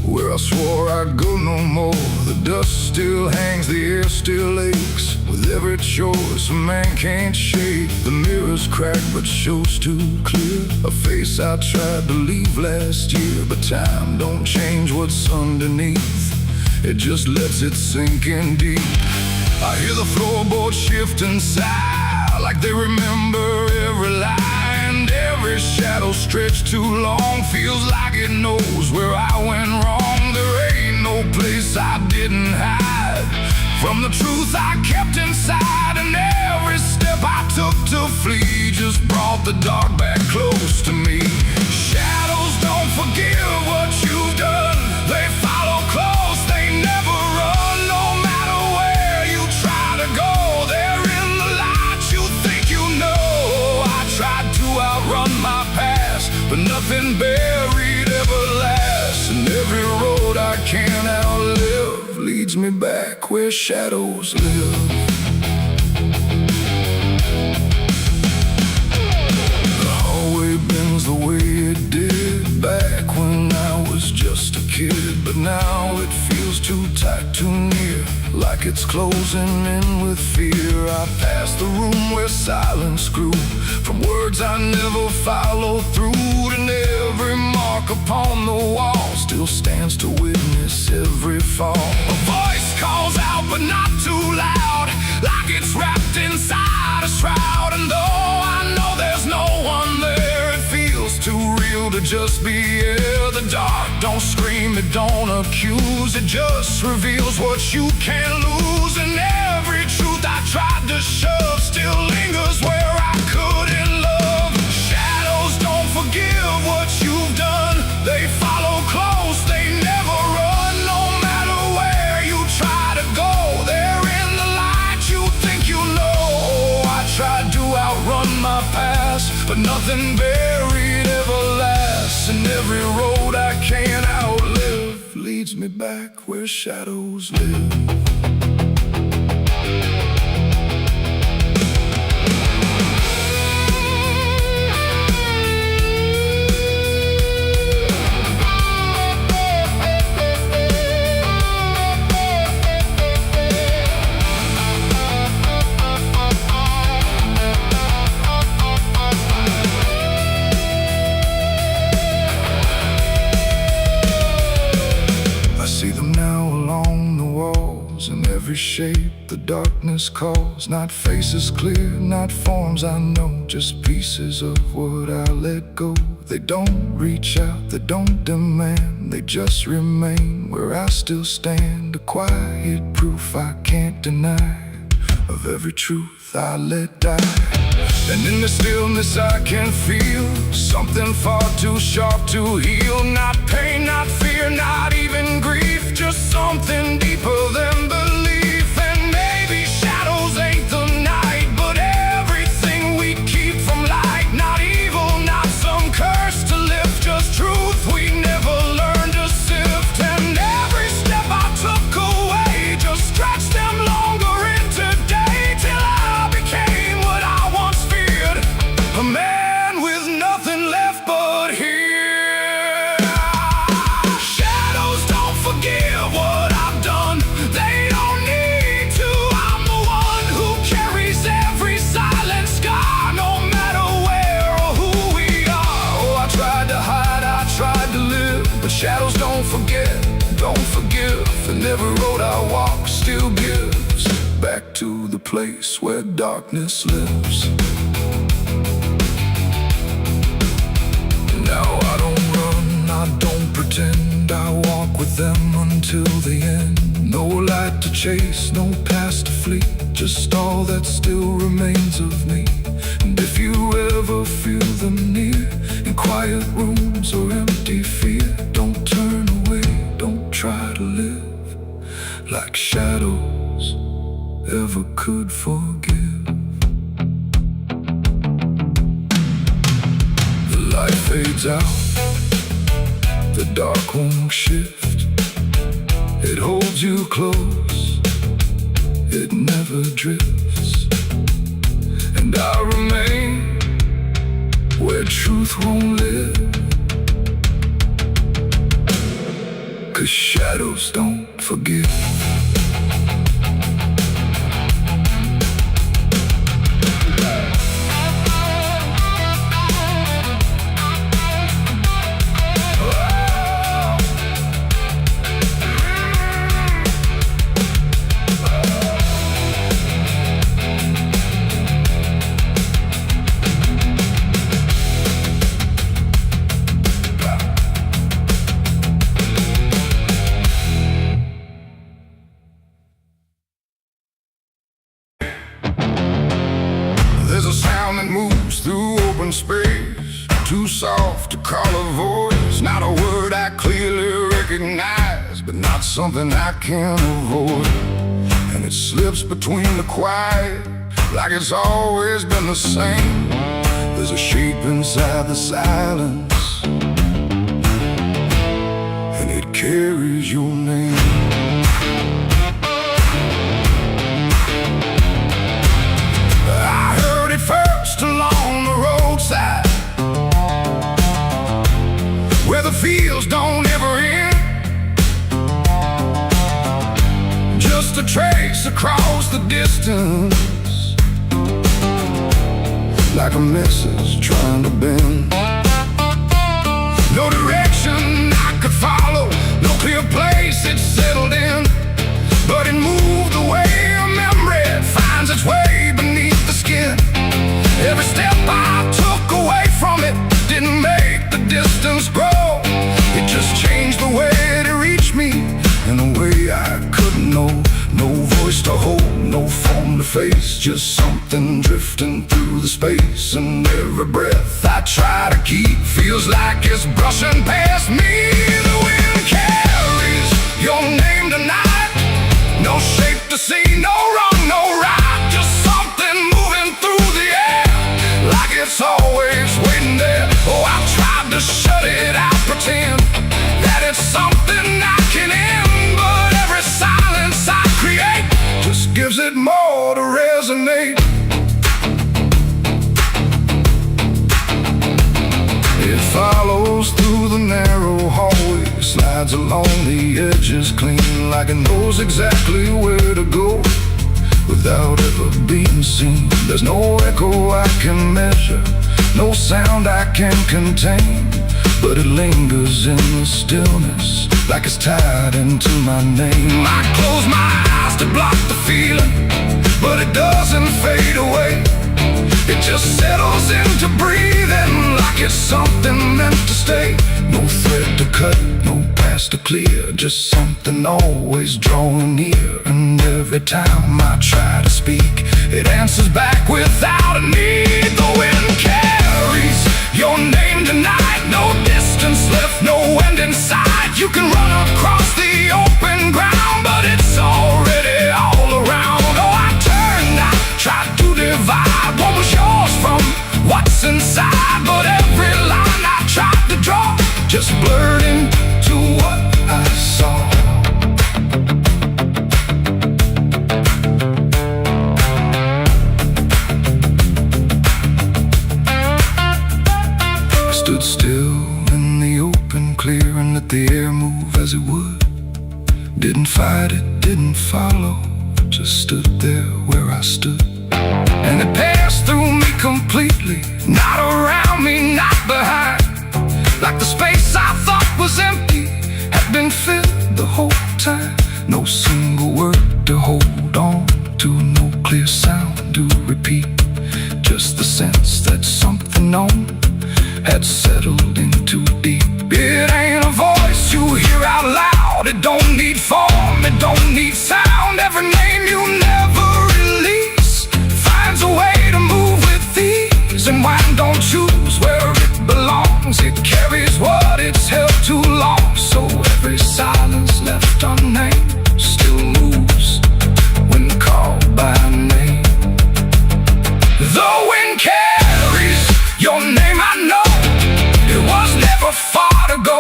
where I swore I'd go no more. The dust still hangs, the air still aches, with every choice a man can't shake. The mirror's cracked but shows too clear a face I tried to leave last year. But time don't change what's underneath, it just lets it sink in deep. I hear the floorboards shift and sigh, like they remember every lie. And every shadow stretched too long feels like it knows where I went wrong. There ain't no place I didn't hide from the truth I kept inside. And every step I took to flee just brought the dark back close to me. Shadows don't forgive what you've done, they follow close, they never run. No matter where you try to go, they're in the light you think you know. I tried to outrun my past, but nothing buried ever lasts. And every road I can't outlive leads me back where shadows live. The hallway bends the way it did back when I was just a kid, but now it feels too tight, too near, like it's closing in with fear. I pass the room where silence grew, from words I never followed through. And every mark upon the wall still stands to witness every fall. A voice calls out but not too loud, like it's wrapped inside a shroud. And though I know there's no one there, it feels too real to just be here. The dark don't scream, it don't accuse, it just reveals what you can't lose. And every truth I tried to shove still lingers where I couldn't love. Shadows don't forgive what you've done, they follow close, they never run. No matter where you try to go, they're in the light you think you know. I tried to outrun my past, but nothing buried ever lasts. And every road I can't out leads me back where shadows live. In every shape the darkness calls, not faces clear, not forms I know, just pieces of what I let go. They don't reach out, they don't demand, they just remain where I still stand. A quiet proof I can't deny of every truth I let die. And in the stillness I can feel something far too sharp to heal. Not pain, not fear, not even grief, just something deeper than belief. And maybe shadows ain't the night, but everything we keep from light. Not evil, not some curse to lift, just truth we never learned to sift. And every step I took away just stretched them longer into day, till I became what I once feared, a man with nothing left but here. Shadows don't forgive what I've done, they don't need to. I'm the one who carries every silent scar, no matter where or who we are. Oh, I tried to hide, I tried to live, but shadows don't forget, don't forgive. And every road I walk still gives back to the place where darkness lives. Now I don't run, I don't pretend, I walk with them until the end. No light to chase, no past to flee, just all that still remains of me. And if you ever feel them near, in quiet rooms or empty fear, don't turn away, don't try to live like shadows ever could forgive. The light fades out, the dark won't shift. It holds you close, it never drifts. And I remain where truth won't live, 'cause shadows don't forgive. There's a sound that moves through open space, too soft to call a voice. Not a word I clearly recognize, but not something I can avoid. And it slips between the quiet, like it's always been the same. There's a shape inside the silence, and it carries your name. First along the roadside, where the fields don't ever end, just a trace across the distance, like a message trying to bend. No direction I could follow, no clear place it settled in, but it moved the way a memory finds its way beneath the skin. Every step I took away from it didn't make the distance grow. It just changed the way it reached me in a way I couldn't know. No voice to hold, no form to face, just something drifting through the space. And every breath I try to keep feels like it's brushing past me. The wind carries your name tonight, no shape to see, no wrong, no right, just something moving through the air, like it's always waiting there. Oh, I tried to shut it out, pretend that it's something I can goes through the narrow hallway, slides along the edges clean, like it knows exactly where to go without ever being seen. There's no echo I can measure, no sound I can contain, but it lingers in the stillness like it's tied into my name. I close my eyes to block the feeling, but it doesn't fade away. It just settles into breathing like it's something meant to stay. No thread to cut, no path to clear, just something always drawing near. And every time I try to speak, it answers back without a need. The wind carries your name tonight, no distance left, no end in sight. You can run across the open ground, but it's already all around. Oh, I turned, I tried to divide what was yours from what's inside, but every line I tried to draw just blurred into what I saw. I stood still in the open, clear, and let the air move as it would. Didn't fight it, didn't follow, just stood there where I stood. And it passed through me completely, not around me, not behind. Like the space I thought was empty had been filled the whole time. No single word to hold on to, no clear sound to repeat, just the sense that something known had settled in too deep. It ain't a voice you hear out loud, it don't need form, it don't need sound. Every name you never release finds a way to move with ease, and wine don't choose where it belongs. It carries what it's held too long. So every silence left unnamed still moves when called by name. The wind carries your name, I know. It was never far to go.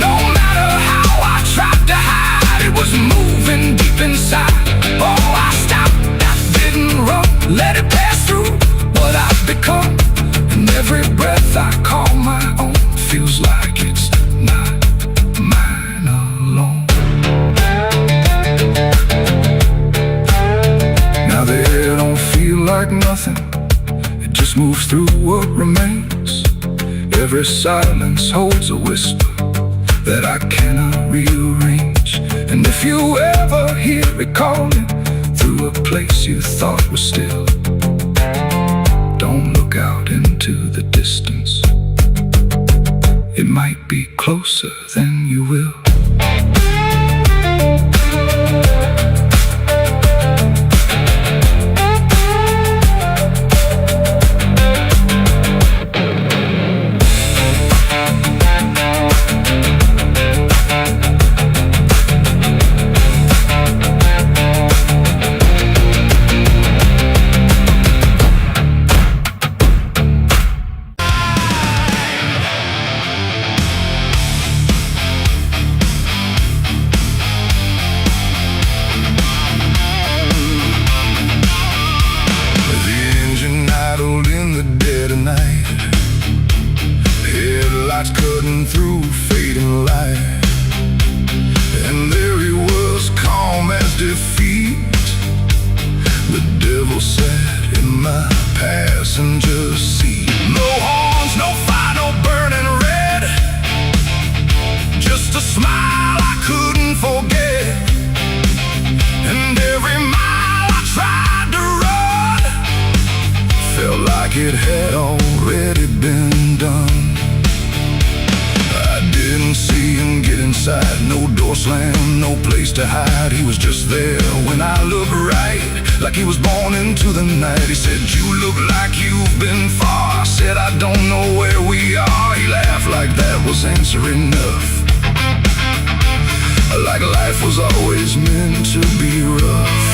No matter how I tried to hide, it was moving deep inside. Oh, I stopped, I didn't run, let it pass through what I've become. And every breath I call my own feels like it's not mine alone. Now the air don't feel like nothing, it just moves through what remains. Every silence holds a whisper that I cannot rearrange. And if you ever hear it calling through a place you thought was still, don't look out into the distance, it might be closer than you will. Headlights cutting through fading light, and there he was, calm as defeat. The devil sat in my passenger seat. No horns, no fire, no burning red, just a smile I couldn't forget. And every mile I tried to run felt like it had already been done. I didn't see him get inside, no door slam, no place to hide. He was just there when I looked right, like he was born into the night. He said, "You look like you've been far." I said, "I don't know where we are." He laughed like that was answer enough, like life was always meant to be rough.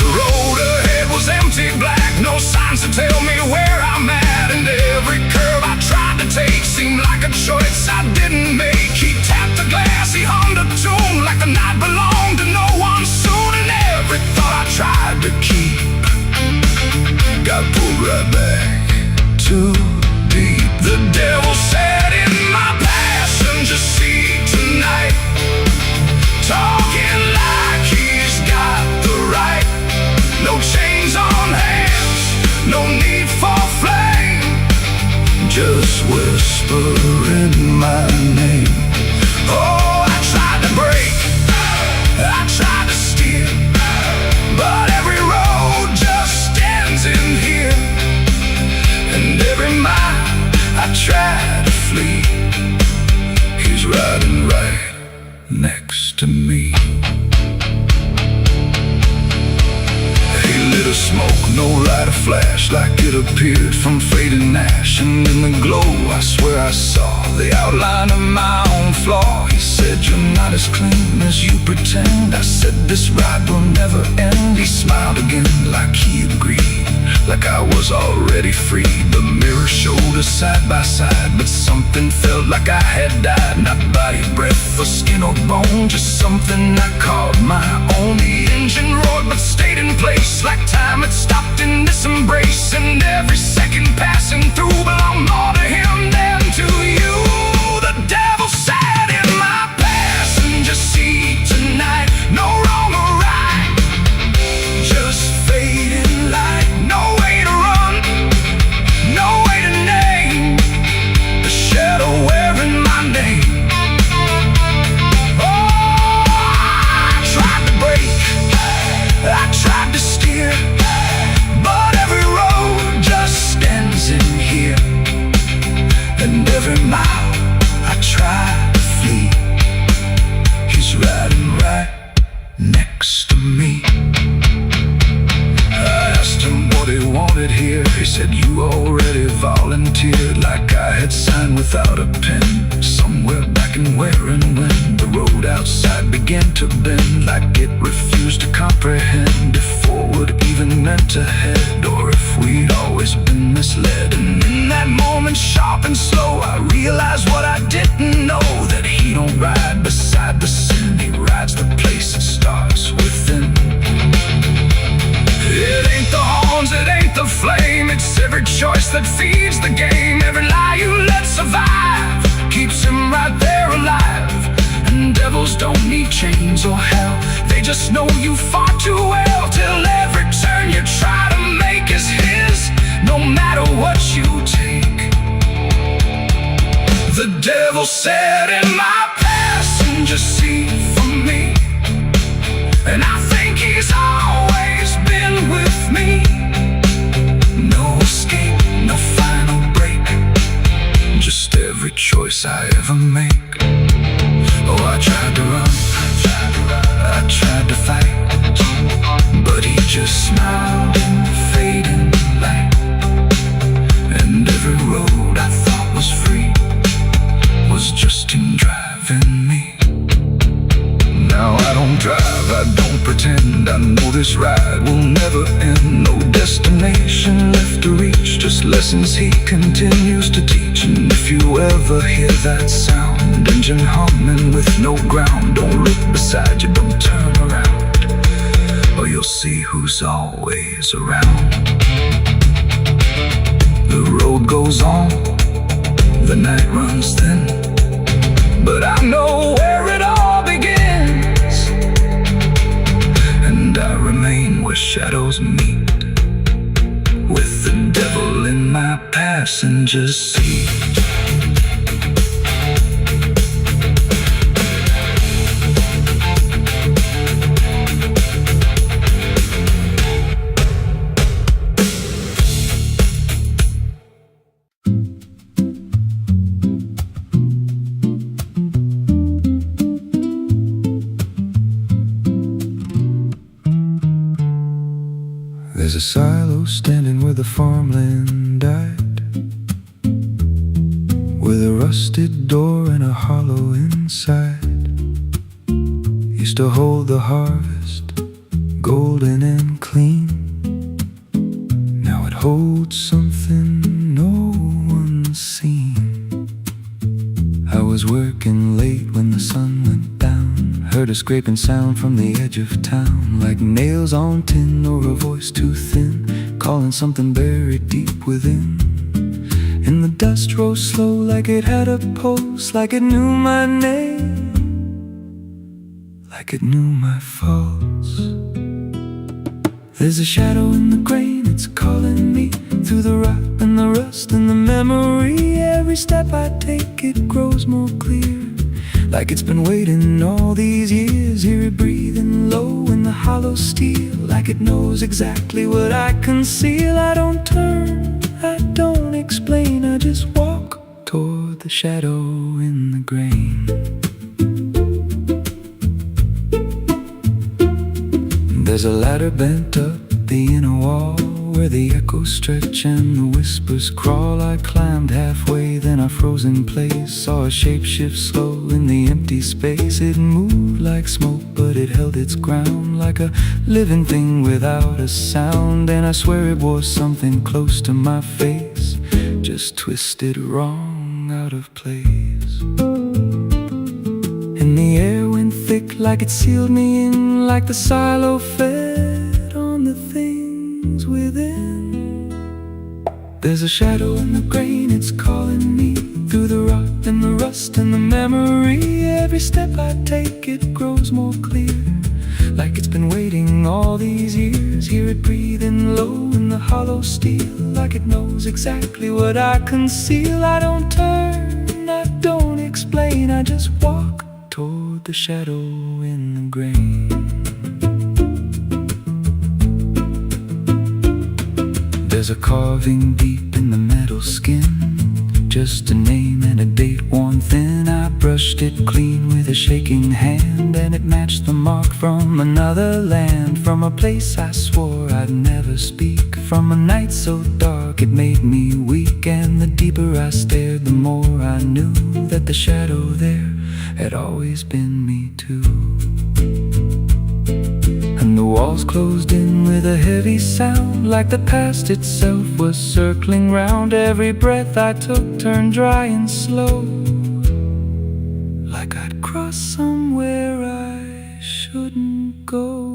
The road ahead was empty, black, no signs to tell me where I'm at. And every curve I tried to take seemed like a choice I didn't make. He tapped the glass, he hummed a tune like the night belonged to no one soon. And every thought I tried to keep got pulled right back too deep. The devil sat in my passenger seat tonight, talking like he's got the right. No chains on hands, no need for flame, just whispering my name. Oh, I tried to brake, I tried to steer, but every road just stands in here. And every mile I try to flee, he's riding right next to me. He lit a smoke, no light, a flash, like it appeared from fading ash. And in the glow I swear I saw the outline of my own flaw. He said, you're not as clean as you pretend. I said, this ride will never end. He smiled again like he agreed, like I was already free. The mirror showed us side by side, but something felt like I had died. Not body, breath, or skin or bone, just something I called my own. The engine roared but stayed in place, like time had stopped in this embrace. And every second passing through belonged more to him than to you. The devil sat in my passenger seat tonight. No wrong or right, just fading light. No way to run, no way to name the shadow wearing my name. Oh, I tried to brake, I tried to steer, but every road just stands in here. And every mile I try to flee, he's riding right next to me. I asked him what he wanted here. He said, you already volunteered, like I had signed without a pen. Somewhere back in where and when the road outside began to bend, like it refused to comprehend if forward even meant to head, or if we'd always been misled. And in that moment, sharp and slow, I realized what I didn't know, that he don't ride beside the sin, he rides the place that starts within. It ain't the horns, it ain't the flame, it's every choice that feeds the game. Every lie you let survive keeps him right there alive. And devils don't need chains or hell, they just know you far too well. Till every turn you try to make is his, no matter what you take. The devil sat in my passenger seat for me, and I think he's always been with me. No escape, no final break, just every choice I ever make. Oh, I tried to run, I tried to fight, but he just smiled in the fading light. And every road I thought was free was just him driving me. Now I don't drive, I don't pretend, I know this ride will never end. No destination left to reach, just lessons he continues to teach. And if you ever hear that sound, engine humming with no ground, don't look beside you, don't turn around, or you'll see who's always around. The road goes on, the night runs thin, but I know where it all begins. And I remain where shadows meet, with the devil in my passenger seat. There's a silo standing where the farmland died, with a rusted door and a hollow inside. Used to hold the harvest, golden and clean. Now it holds something no one's seen. I was working late when the sun went down, heard a scraping sound from the edge of town, like nails on tin or a voice too thin, calling something buried deep within. And the dust rose slow like it had a pulse, like it knew my name, like it knew my faults. There's a shadow in the grain, it's calling me through the rot and the rust and the memory. Every step I take, it grows more clear, like it's been waiting all these years. Hear it breathing low in the hollow steel, like it knows exactly what I conceal. I don't turn, I don't explain, I just walk toward the shadow in the grain. There's a ladder bent up the inner wall, where the echoes stretch and the whispers crawl. I climbed halfway, then I froze in place, saw a shape shift slow in the empty space. It moved like smoke, but it held its ground, like a living thing without a sound. And I swear it was something close to my face, just twisted wrong, out of place. And the air went thick, like it sealed me in, like the silo fed on the things within. There's a shadow in the grain, it's calling me through the rot and the rust and the memory. Every step I take, it grows more clear, like it's been waiting all these years. Hear it breathing low in the hollow steel, like it knows exactly what I conceal. I don't turn, I don't explain, I just walk toward the shadow in the grain. There's a carving deep in the metal skin, just a name and a date worn thin. I brushed it clean with a shaking hand, and it matched the mark from another land, from a place I swore I'd never speak, from a night so dark it made me weak. And the deeper I stared, the more I knew that the shadow there had always been me too. And the walls closed in with a heavy sound, like the past itself was circling round. Every breath I took turned dry and slow, like I'd crossed somewhere I shouldn't go.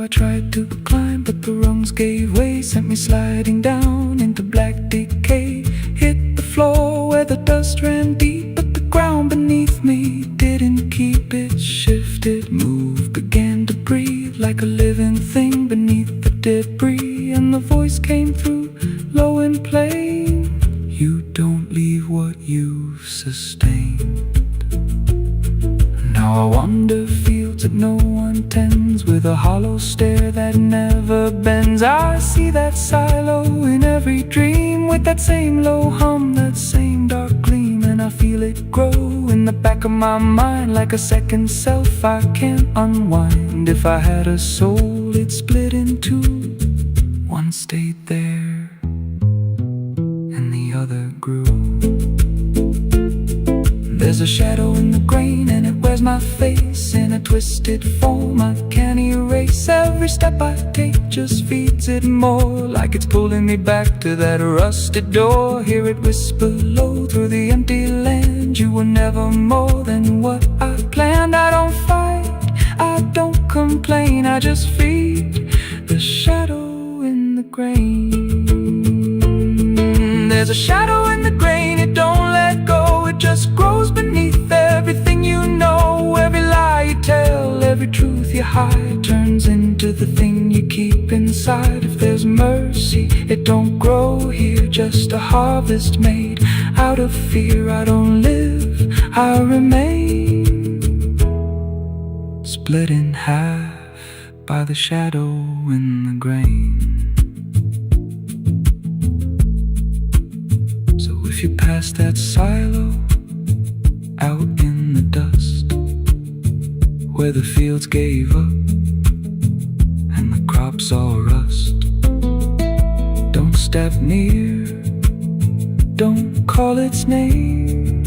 I tried to climb, but the rungs gave way, sent me sliding down into black decay. Hit the floor where the dust ran deep, but the ground beneath me didn't keep it. Shifted, moved, began to breathe like a living thing beneath the debris. And the voice came through, low and plain: you don't leave what you've sustained. Now I wander fields that no one tends, with a hollow stare that never bends. I see that silo in every dream, with that same low hum, that same dark gleam. And I feel it grow in the back of my mind, like a second self I can't unwind. If I had a soul, it'd split in two. One stayed there, and the other grew. There's a shadow in the grain, and it wears my face in a twisted form I can't erase. Every step I take just feeds it more, like it's pulling me back to that rusted door. Hear it whisper low through the empty land: you were never more than what I planned. I don't fight, I don't complain, I just feed the shadow in the grain. There's a shadow in the grain, it don't let go, it just grows beneath everything you know. Every lie you tell, every truth you hide, turns into the thing you keep inside. If there's mercy, it don't grow here, just a harvest made out of fear. I don't live, I remain, split in half by the shadow in the grain. If you pass that silo out in the dust, where the fields gave up and the crops all rust, don't step near, don't call its name,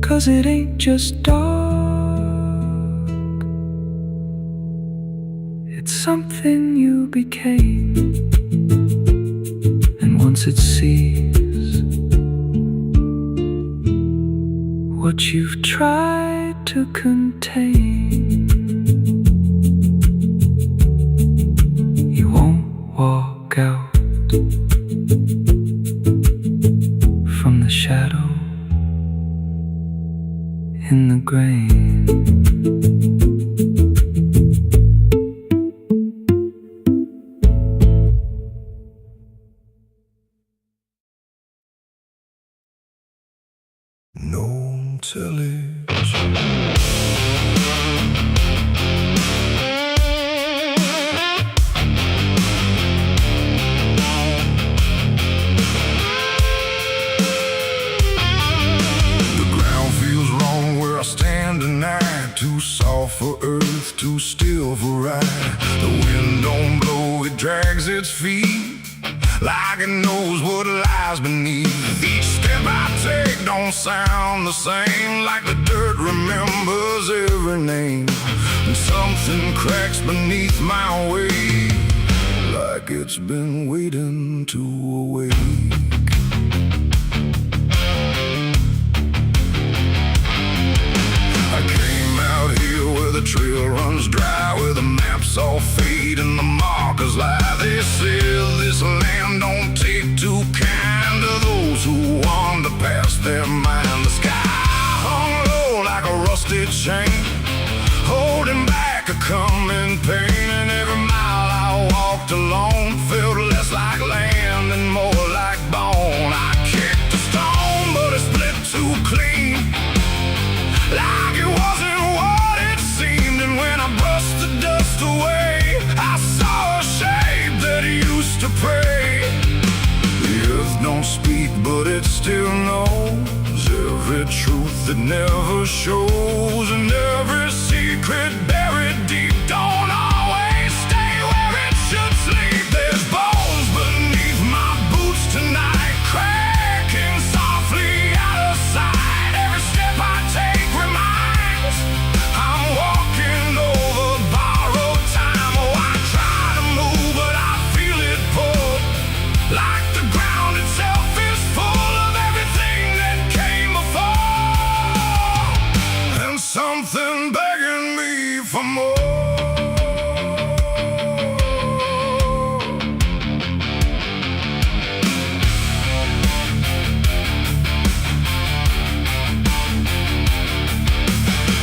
'cause it ain't just dark, it's something you became. And once it sees what you've tried to contain, you won't walk out too still for ride. The wind don't blow, it drags its feet like it knows what lies beneath. Each step I take don't sound the same, like the dirt remembers every name. And something cracks beneath my weight, like it's been waiting to awake. I came out here where the trail runs dry, where the maps all fade and the markers lie. They said this land don't take too kind to those who wander past their mind. The sky hung low like a rusted chain, holding back a coming pain. And every mile I walked alone felt less like land and more like bone. I kicked a stone, but it split too clean, like it wasn't what it seemed. And when I brushed the dust away, I saw a shape that used to pray. The earth don't speak, but it still knows every truth that never shows, and every secret buried deep don't always stay where it should sleep. There's bones beneath my boots tonight, cracking softly out of sight. Every step I take reminds I'm walking over borrowed time. Oh, I try to move, but I feel it pull, like the ground itself is full of everything that came before, and something begging me for more.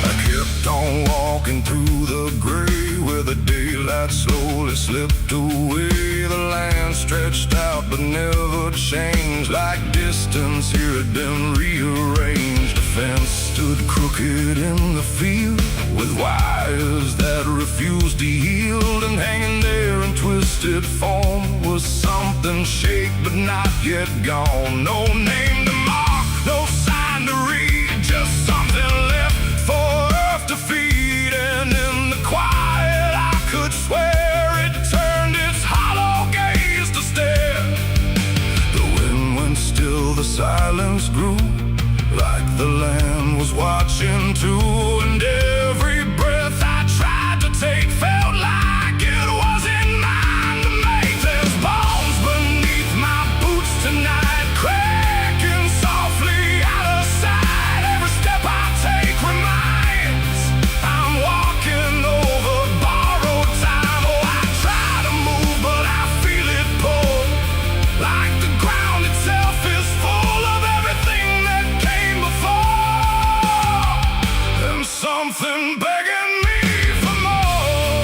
I kept on walking through the gray, where the daylight slowly slipped away. The land stretched out but never changed, like distance here had been rearranged. A fence stood crooked in the field, with wires that refused to yield. And hanging there in twisted form was something shaped but not yet gone. No name to mark, no sign to read, just something left for earth to feed. And in the quiet I could swear it turned its hollow gaze to stare. The wind went still, the silence grew, like the land was watching too. And every breath I tried to take felt like it wasn't mine to make. There's bones beneath my boots tonight, cracking softly out of sight. Every step I take reminds I'm walking over borrowed time. Oh, I try to move, but I feel it pull, like the ground itself is full of everything that came before, and something begging me for more.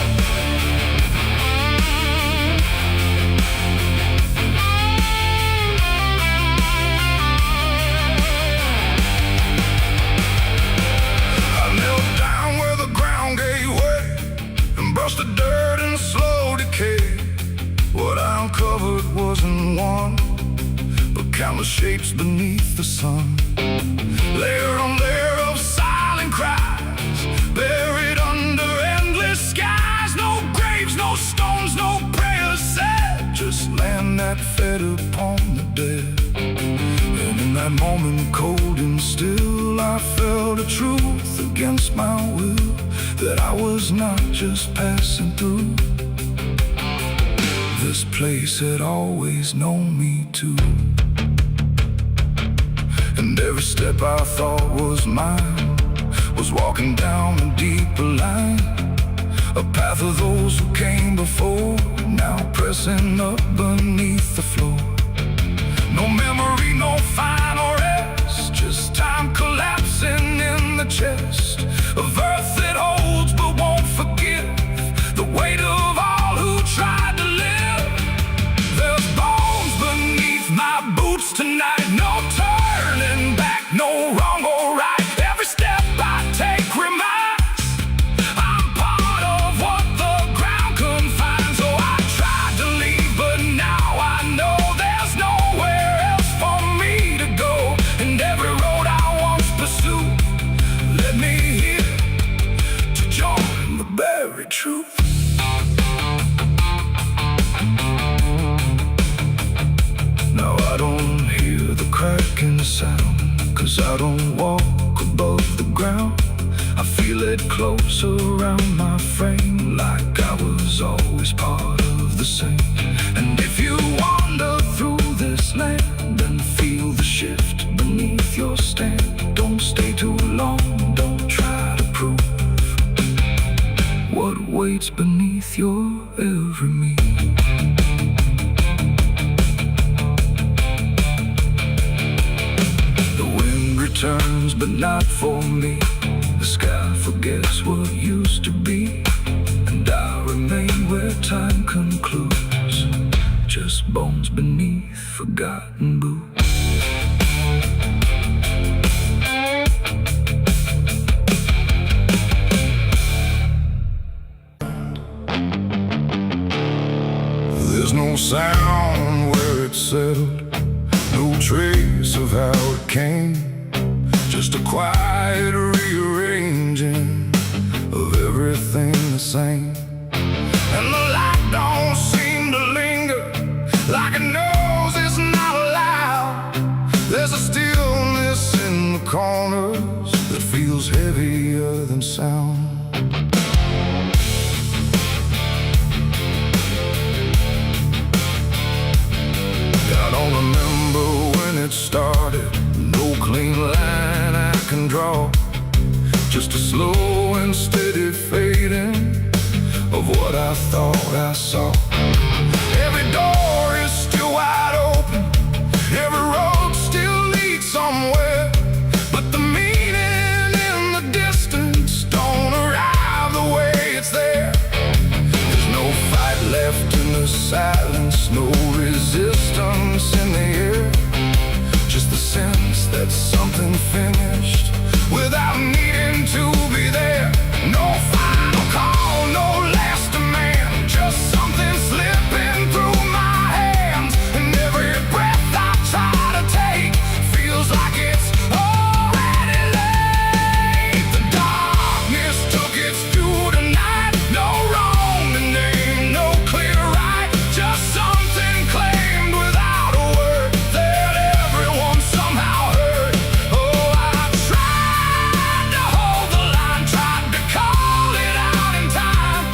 I knelt down where the ground gave way and brushed the dirt in slow decay. What I uncovered wasn't one, but countless shapes beneath the sun, layer on layer of silent cries, buried under endless skies. No graves, no stones, no prayers said, just land that fed upon the dead. And in that moment, cold and still, I felt a truth against my will, that I was not just passing through. This place had always known me too. And every step I thought was mine was walking down a deeper line, a path of those who came before, now pressing up beneath the floor. No memory, no final rest, just time collapsing in the chest of earth that holds but won't forgive the weight of all who tried to live. There's bones beneath my boots tonight, no turning back, no wrong or right. Every step I take reminds I'm part of what the ground confines. So I tried to leave, but now 'cause I don't walk above the ground. I feel it close around my frame, like I was always part of the same. And if you wander through this land and feel the shift beneath your stand, don't stay too long, don't try to prove what waits beneath your every move. The wind returns, but not for me. The sky forgets what used to be, and I remain where time concludes, just bones beneath forgotten boots. There's no sound where it settled, no trace of how it came, just a quiet rearranging of everything the same. And the light don't seem to linger, like it knows it's not allowed. There's a stillness in the corners that feels heavier than sound. I don't remember when it started, no clean line I can draw, just a slow and steady fading of what I thought I saw. Every door is still wide open, every road still leads somewhere, but the meaning in the distance don't arrive the way it's there. There's no fight left in the silence, no resistance in the air, just the sense that something finished without needing to be there. No final call, no last demand, just something slipping through my hands. And every breath I try to take feels like it's already late. The darkness took its due tonight, no wrong to name, no clear right, just something claimed without a word that everyone somehow heard. Oh, I tried to hold the line, tried to call it out in time,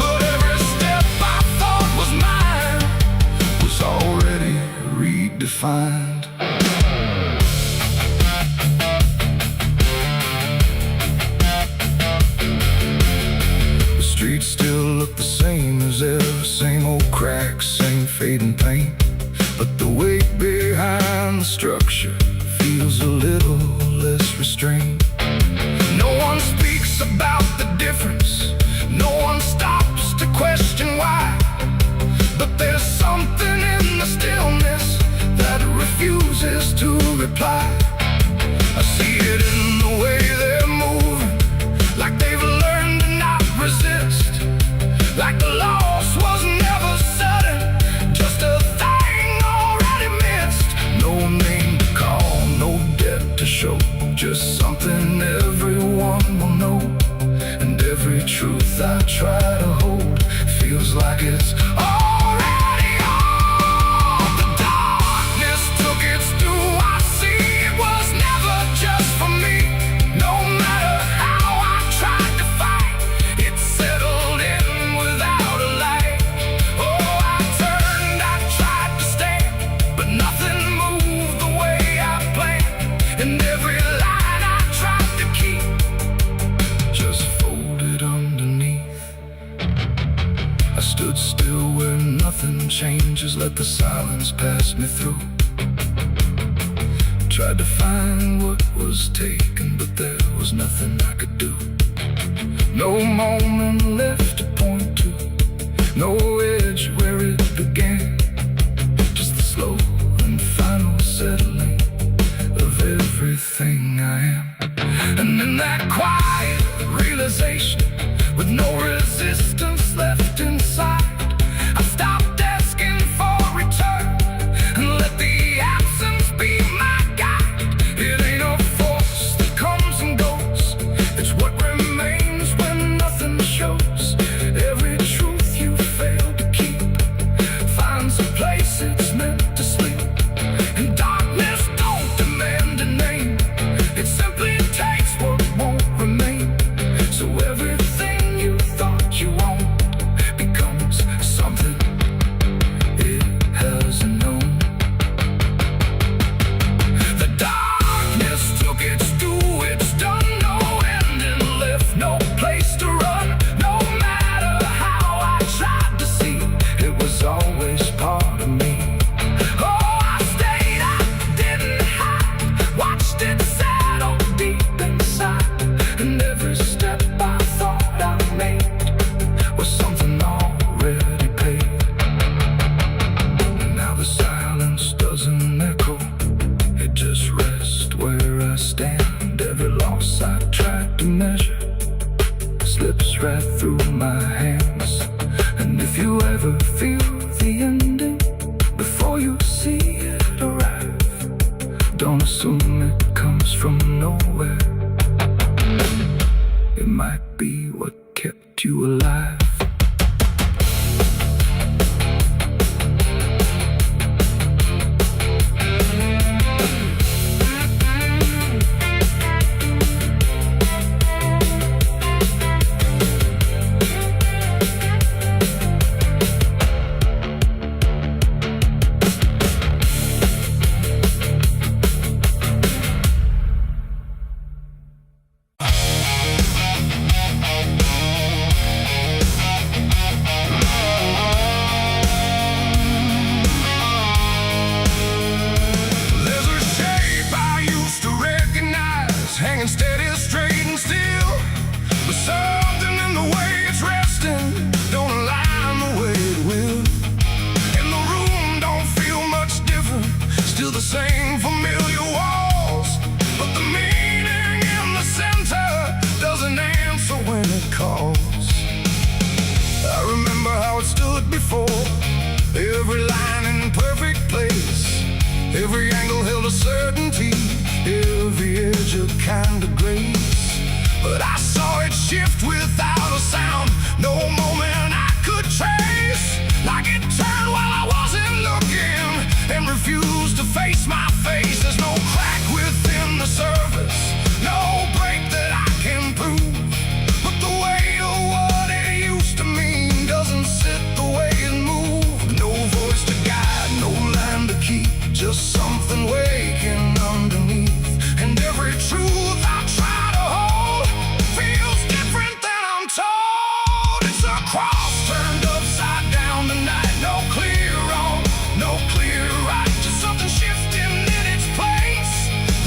but every step I thought was mine was already redefined. The streets still look the same as ever, same old cracks, same fading paint, but the weight behind the structure feels a little less restrained. No one speaks about the difference, no one stops to question why, but there's something in the stillness that refuses to reply. I see it in the way they're moving, like they've learned to not resist, like the loss was never sudden, just a thing already missed. No name to call, no debt to show, just something everyone will know. And every truth I try to hold feels like it's already on. The darkness took its due, I see it was never just for me. No matter how I tried to fight, it settled in without a light. Oh, I turned, I tried to stand, but nothing moved the way I planned. And every line I tried to keep just folded underneath. I stood still where nothing changes, let the silence pass me through. Tried to find what was taken, but there was nothing I could do. No moment left to point to, no edge where it began, just the slow and final settling of everything I am. And in that quiet realization, with no resistance left inside, I stopped asking for return and let the absence be my guide. It ain't a force that comes and goes, it's what remains when nothing shows. Every truth you failed to keep face. There's no crack within the surface, no break that I can prove. But the weight of what it used to mean doesn't sit the way it moved. No voice to guide, no line to keep, just something waking underneath. And every truth I try to hold feels different than I'm told. It's a cross turned upside down tonight. No clear wrong, no clear right, just something shifting in its place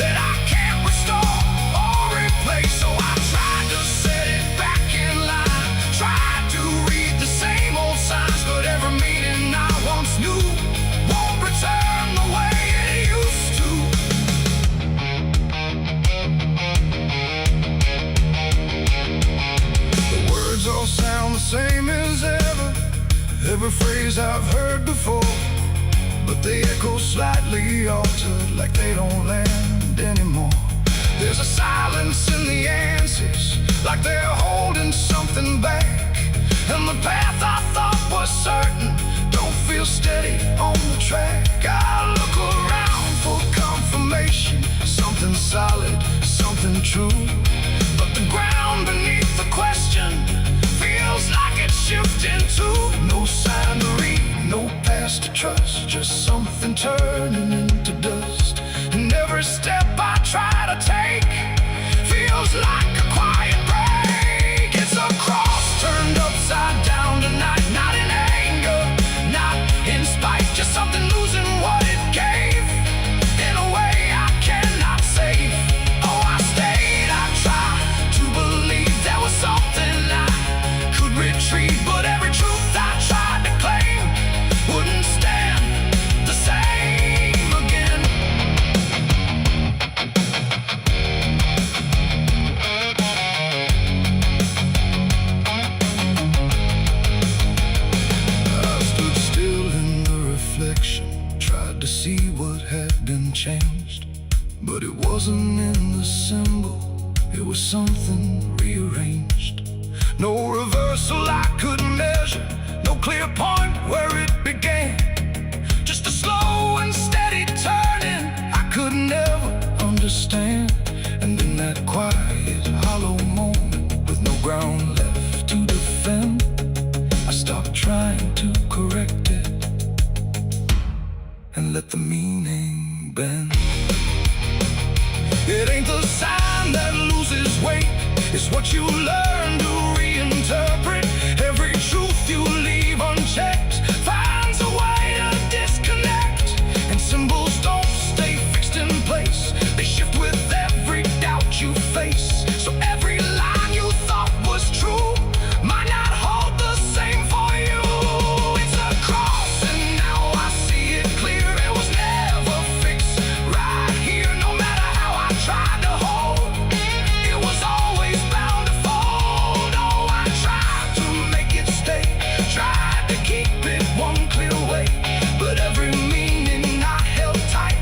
that I can't restore or replace. So I tried to set it back in line, tried to read the same old signs, but every meaning I once knew won't return the way it used to. The words all sound the same as ever, every phrase I've heard before, but they echo slightly altered, like they don't land anymore. There's a silence in the answers, like they're holding something back. And the path I thought was certain don't feel steady on the track. I look around for confirmation, something solid, something true, but the ground beneath the question feels like it's shifting too. No sign to read, no past to trust, just something turning into dust. And every step I try to take feels like a quiet break. It's a cross turned upside down tonight, not in anger, not in spite, just something losing what it gave in a way I cannot save. Oh, I stayed, I tried to believe there was something I could retrieve, but every truth I tried to claim wouldn't stand the same again. I stood still in the reflection, tried to see what had been changed, but it wasn't in the symbol, it was something rearranged. No reversal I could measure, no clear point where it began, just a slow and steady turning I could never understand. And in that quiet, hollow moment, with no ground left to defend, I stopped trying to correct it and let the meaning bend. It ain't the sign that loses weight, it's what you learn to reinterpret. Every truth you leave unchecked finds a way to disconnect. And symbols don't stay fixed in place, they shift with every doubt you face. So every line you thought was true might not hold the same for you. It's a cross and now I see it clear, it was never fixed right here. No matter how I tried to hold, it was always bound to fold. Oh, I tried to make it stay, tried to keep it one clear way, but every meaning I held tight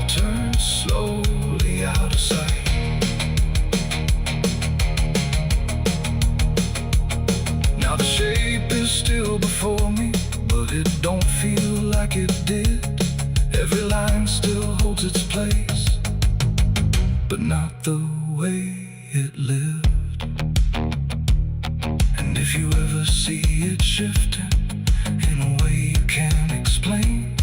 turned slowly out of sight. Now the shape is still before me, but it don't feel like it did. Every line still holds its place, but not the way it lived. And if you ever see it shifting in a way you can't explain,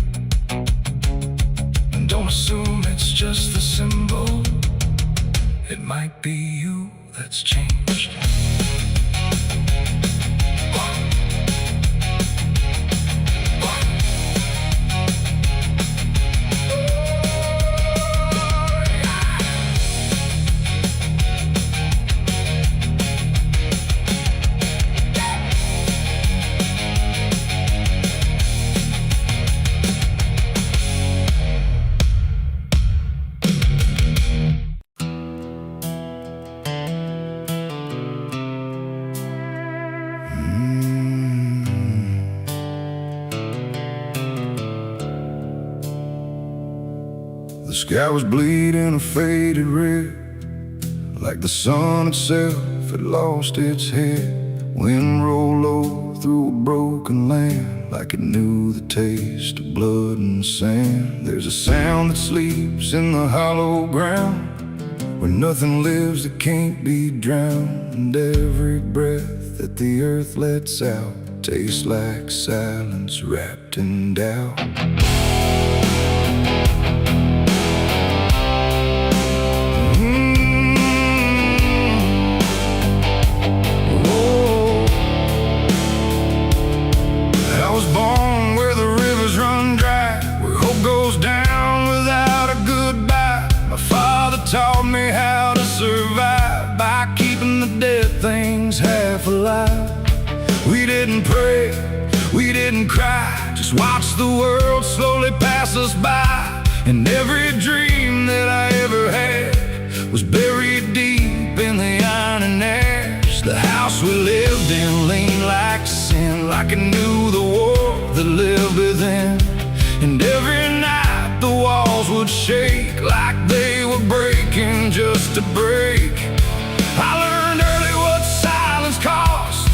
don't assume it's just the symbol, it might be you that's changed. The sky was bleeding a faded red, like the sun itself had lost its head. Wind rolled over through a broken land like it knew the taste of blood and sand. There's a sound that sleeps in the hollow ground, where nothing lives that can't be drowned. And every breath that the earth lets out tastes like silence wrapped in doubt. I was born where the rivers run dry, where hope goes down without a goodbye. My father taught me how to survive by keeping the dead things half alive. We didn't pray, we didn't cry, just watch the world slowly pass us by. And every dream that I ever had was buried deep in the iron and ash. The house we lived in leaned like sin, like it knew the war that lived within. And every night the walls would shake like they were breaking just to break. I learned early what silence cost,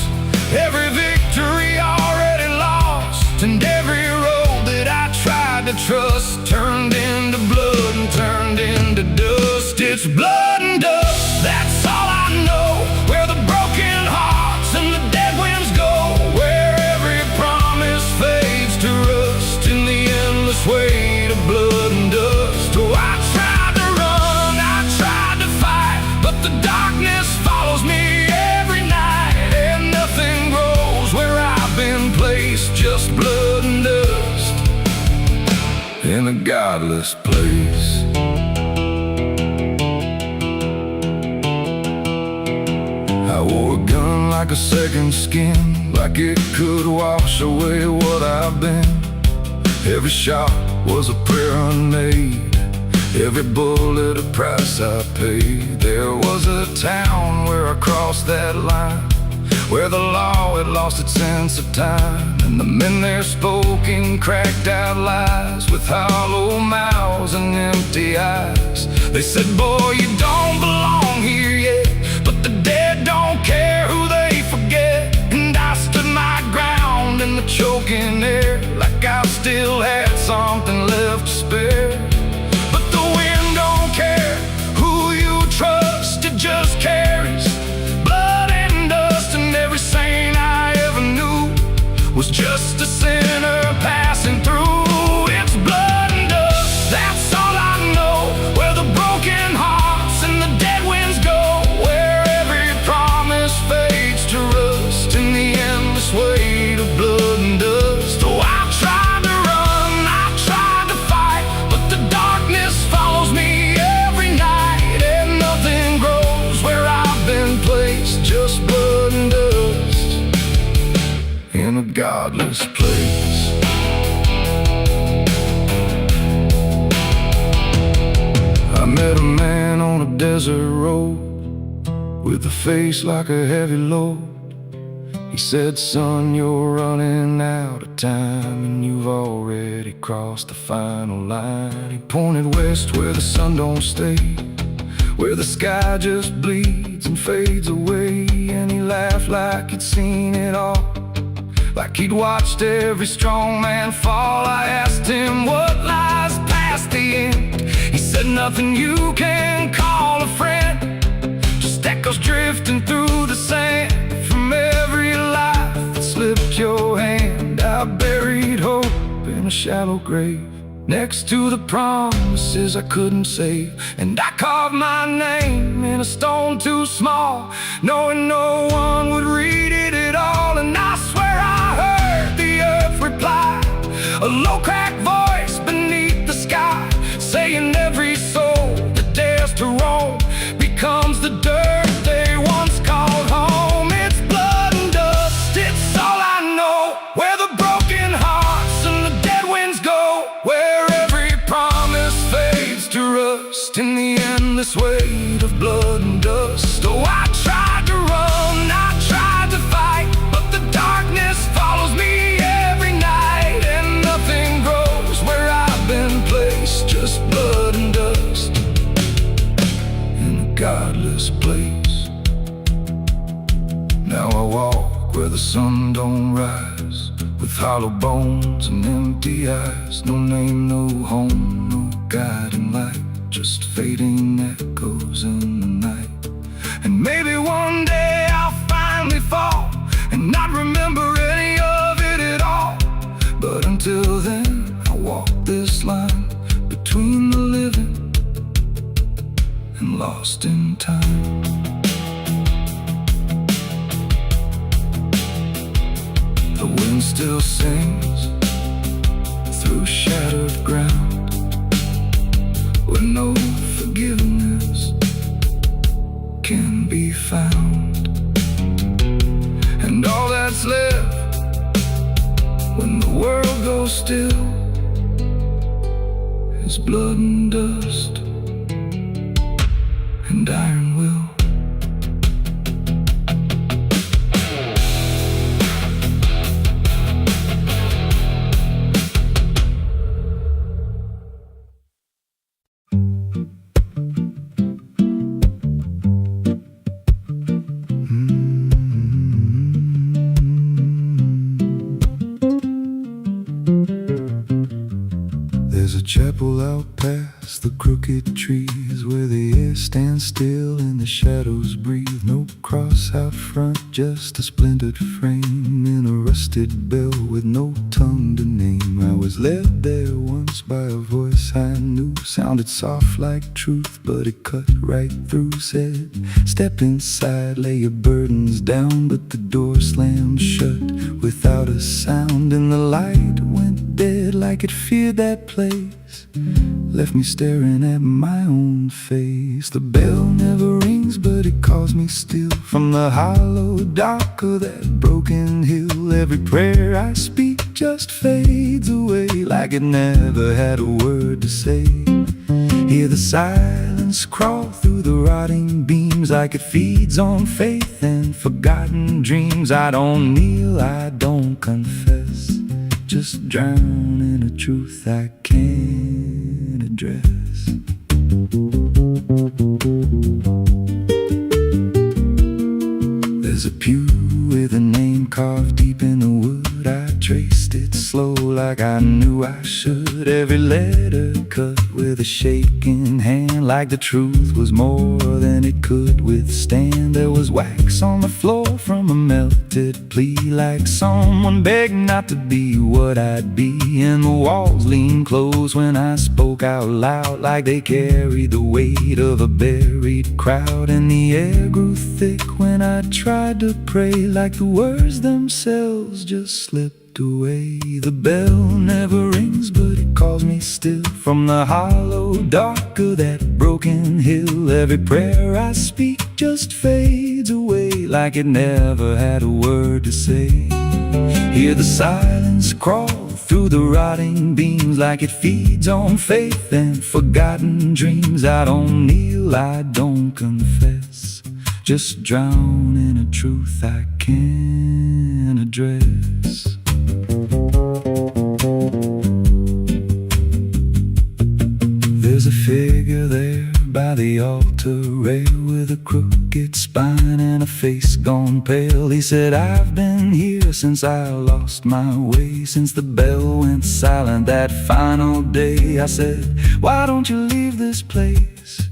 every victory already lost. And every road that I tried to trust turned into blood and turned into dust. It's blood and dust, that's all I know. Where the broken hearts and the dead winds go, where every promise fades to rust in the endless weight of blood and dust. Oh, I tried to run, I tried to fight, but the darkness follows me every night. And nothing grows where I've been placed, just blood and dust in a godless place. I wore a gun like a second skin, like it could wash away what I've been. Every shot was a prayer unmade, every bullet a price I paid. There was a town where I crossed that line, where the law had lost its sense of time. And the men there spoke in cracked out lies, with hollow mouths and empty eyes. They said, boy, you don't belong here yet, but the dead don't care who they forget. And I stood my ground in the choking air, like I still had something left to spare. But the wind don't care who you trust, it just carries blood and dust. And every saint I ever knew was just a sinner passing through. It's blood and dust, that's all I know. Where the broken hearts and the dead winds go, where every promise fades to rust in the endless weight of blood and dust. Oh, I tried to run, I tried to fight, but the darkness follows me every night. And nothing grows where I've been placed, just blood and dust in a godless place. I met a man on a desert road with a face like a heavy load. He said, son, you're running out of time, and you've already crossed the final line. He pointed west where the sun don't stay, where the sky just bleeds and fades away. And he laughed like he'd seen it all, like he'd watched every strong man fall. I asked him what lies past the end. He said, nothing you can call a friend, just echoes drifting through the sand from every life that slipped your hand. I buried hope in a shallow grave, next to the promises I couldn't save. And I carved my name in a stone too small, knowing no one would read it at all. And I swear I heard the earth reply, a low cracked voice beneath the sky, saying every soul that dares to roam becomes the dirt they once called home. It's blood and dust, it's all I know. Where the broken hearts and the dead winds go, where every promise fades to rust in the endless weight of blood and dust. Oh, I tried to run, I tried to fight, but the darkness follows me every night. And nothing grows hollow bones and empty eyes. No name, no home, no guiding light, just fading echoes in the night. And maybe one day I'll finally fall and not remember any of it at all. But until then, I'll walk this line between the living and lost in time. The wind still sings through shattered ground, where no forgiveness can be found. And all that's left when the world goes still is blood and dust and iron will. There's a chapel out past the crooked trees, where the air stands still and the shadows breathe. No cross out front, just a splintered frame in a rusted bell with no tongue to name. I was led there once by a voice I knew, sounded soft like truth, but it cut right through. Said, step inside, lay your burdens down. But the door slammed shut without a sound, and the light went dead like it feared that place, left me staring at my own face. The bell never rings, but it calls me still from the hollow dark of that broken hill. Every prayer I speak just fades away like it never had a word to say. Hear the silence crawl through the rotting beams like it feeds on faith and forgotten dreams. I don't kneel, I don't confess, just drown in a truth I can't address. There's a pew with a name carved deep in the wood. I traced it slow like I knew I should. Every letter cut with a shaking hand, like the truth was more than it could withstand. There was wax on the floor from a melted plea, like someone begged not to be what I'd be. And the walls leaned close when I spoke out loud, like they carried the weight of a buried crowd. And the air grew thick when I tried to pray, like the words themselves just slipped away. The bell never rings, but it calls me still from the hollow dark of that broken hill. Every prayer I speak just fades away like it never had a word to say. Hear the silence crawl through the rotting beams like it feeds on faith and forgotten dreams. I don't kneel, I don't confess, just drown in a truth I can't address. There's a figure there by the altar rail with a crooked spine and a face gone pale. He said, I've been here since I lost my way, since the bell went silent that final day. I said, why don't you leave this place?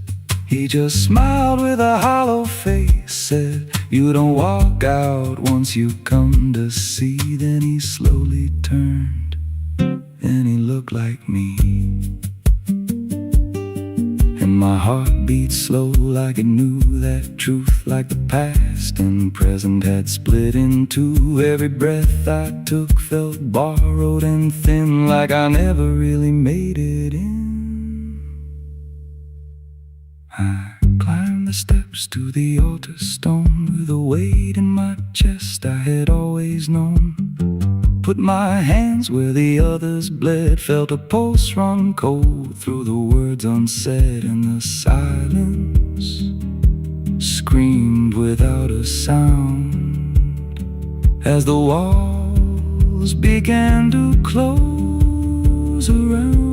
He just smiled with a hollow face, said, you don't walk out once you come to see. Then he slowly turned and he looked like me, and my heart beat slow like it knew that truth, like the past and present had split in two. Every breath I took felt borrowed and thin, like I never really made it in. I climbed the steps to the altar stone with a weight in my chest I had always known. Put my hands where the others bled, felt a pulse run cold through the words unsaid, and the silence screamed without a sound as the walls began to close around.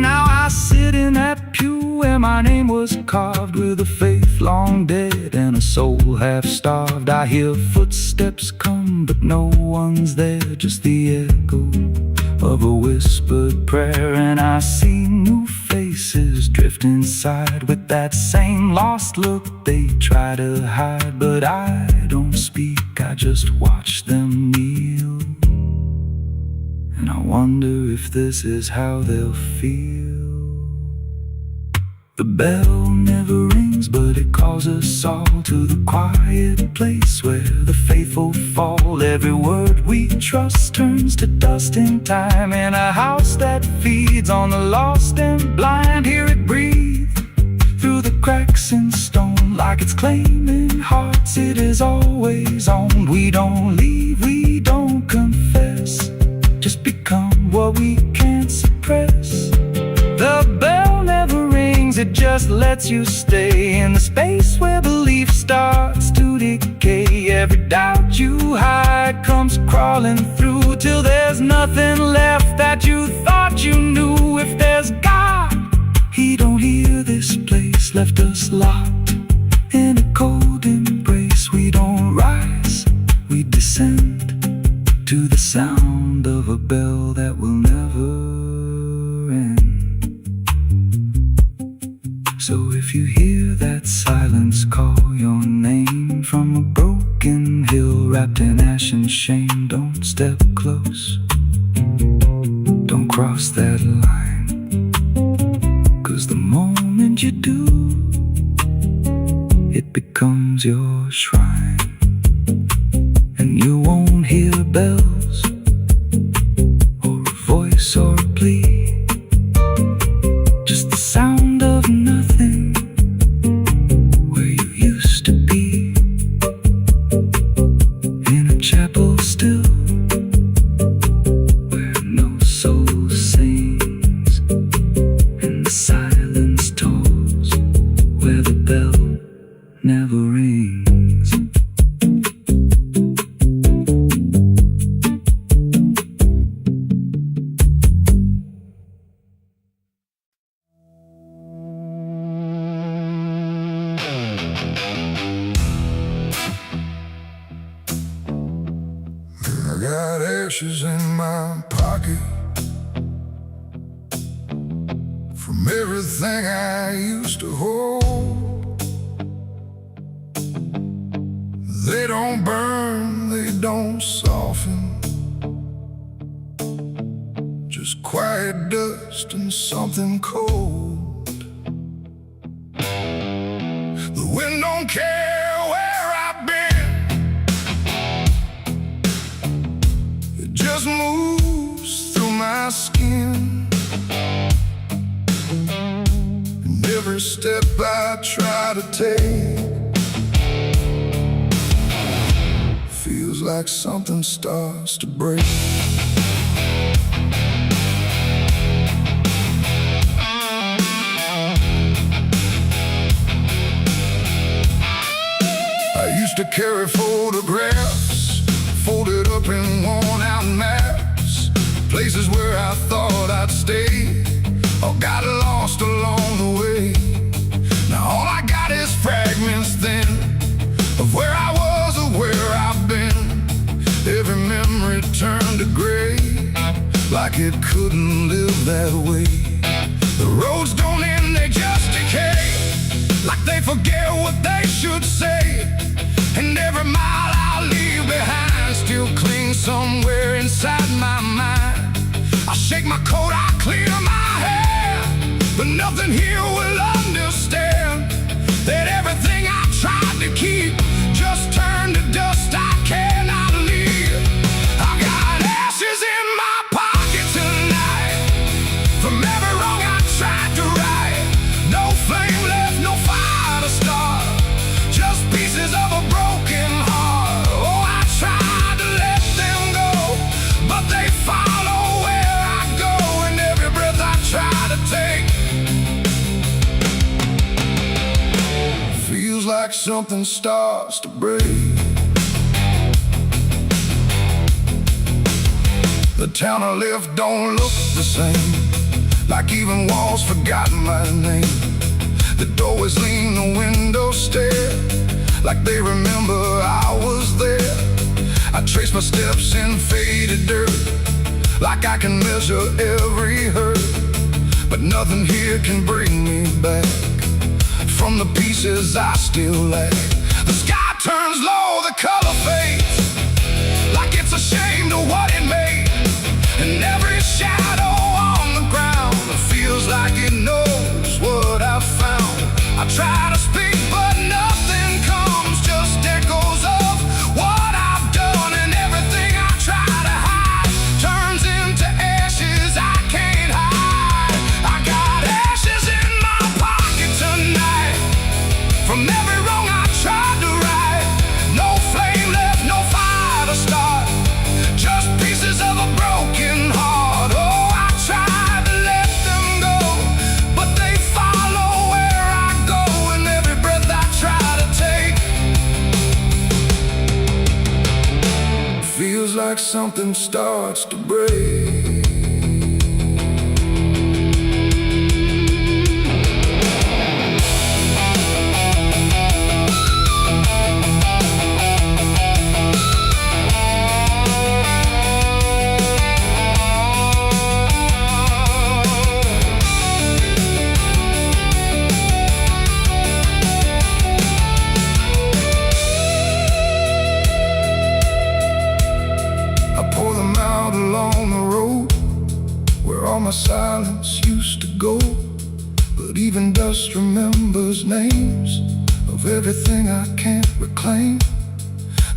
Now I sit in that pew where my name was carved with a faith long dead and a soul half starved. I hear footsteps come, but no one's there, just the echo of a whispered prayer. And I see new faces drift inside with that same lost look they try to hide. But I don't speak, I just watch them kneel, and I wonder if this is how they'll feel. The bell never rings, but it calls us all to the quiet place where the faithful fall. Every word we trust turns to dust in time, in a house that feeds on the lost and blind. Hear it breathe through the cracks in stone, like it's claiming hearts it is always on. We don't leave, we don't confess, just become what we can't suppress. The bell never rings, it just lets you stay in the space where belief starts to decay. Every doubt you hide comes crawling through, till there's nothing left that you thought you knew. If there's God, He don't hear this place, left us locked in a cold embrace. We don't rise, we descend to the sound of a bell that will never end. So if you hear that silence call your name from a broken hill wrapped in ash and shame, don't step close, don't cross that line, 'cause the moment you do, it becomes your shrine. And you won't hear bells or a voice or a plea, just the sound of nothing where you used to be, in a chapel still where no soul sings, and the silence tolls where the bell never rings. I got ashes in my pocket from everything I used to hold. They don't burn, they don't soften, just quiet dust and something cold. The wind don't care where I've been, it just moves through my skin. And every step I try to take feels like something starts to break. I used to carry photographs folded up in worn-out maps, places where I thought I'd stay or got lost along the way. Now all I got is fragments then of where I was or where I've been. Every memory turned to gray, like it couldn't live that way. The roads don't end, they just decay, like they forget what they should say. And every mile I leave behind still clings somewhere inside my mind. I shake my coat, I clear my hair, but nothing here will understand that everything I tried to keep just turned to dust I cannot leave. I got ashes in my pocket tonight from every wrong I tried to right. No flame left, no fire to start, just pieces of a broken heart. Oh, I tried to let them go, but they follow where I go, and every breath I try to take feels like something starts to break. The town I left don't look the same, like even walls forgot my name. The doorways lean, the windows stare, like they remember I was there. I trace my steps in faded dirt, like I can measure every hurt. But nothing here can bring me back from the pieces I still lack. The sky turns low, the color fades, like it's ashamed of what it made. And every shadow on the ground feels like it knows what I've found. I try to speak, but nothing comes, just echoes of what I've done. And everything I try to hide turns into ashes I can't hide. I got ashes in my pocket tonight from every wrong I tried to right. No flame left, no fire to start, just pieces of a broken heart. Oh, I tried to let them go, but they follow where I go. And every breath I try to take feels like something starts to break. Along the road where all my silence used to go, but even dust remembers names of everything I can't reclaim.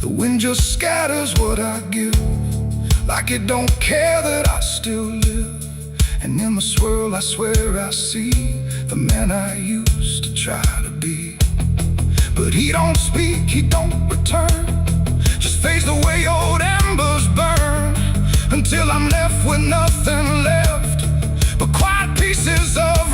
The wind just scatters what I give, like it don't care that I still live. And in the swirl I swear I see the man I used to try to be. But he don't speak, he don't return, just fades the way old embers burn, until I'm left with nothing left but quiet pieces of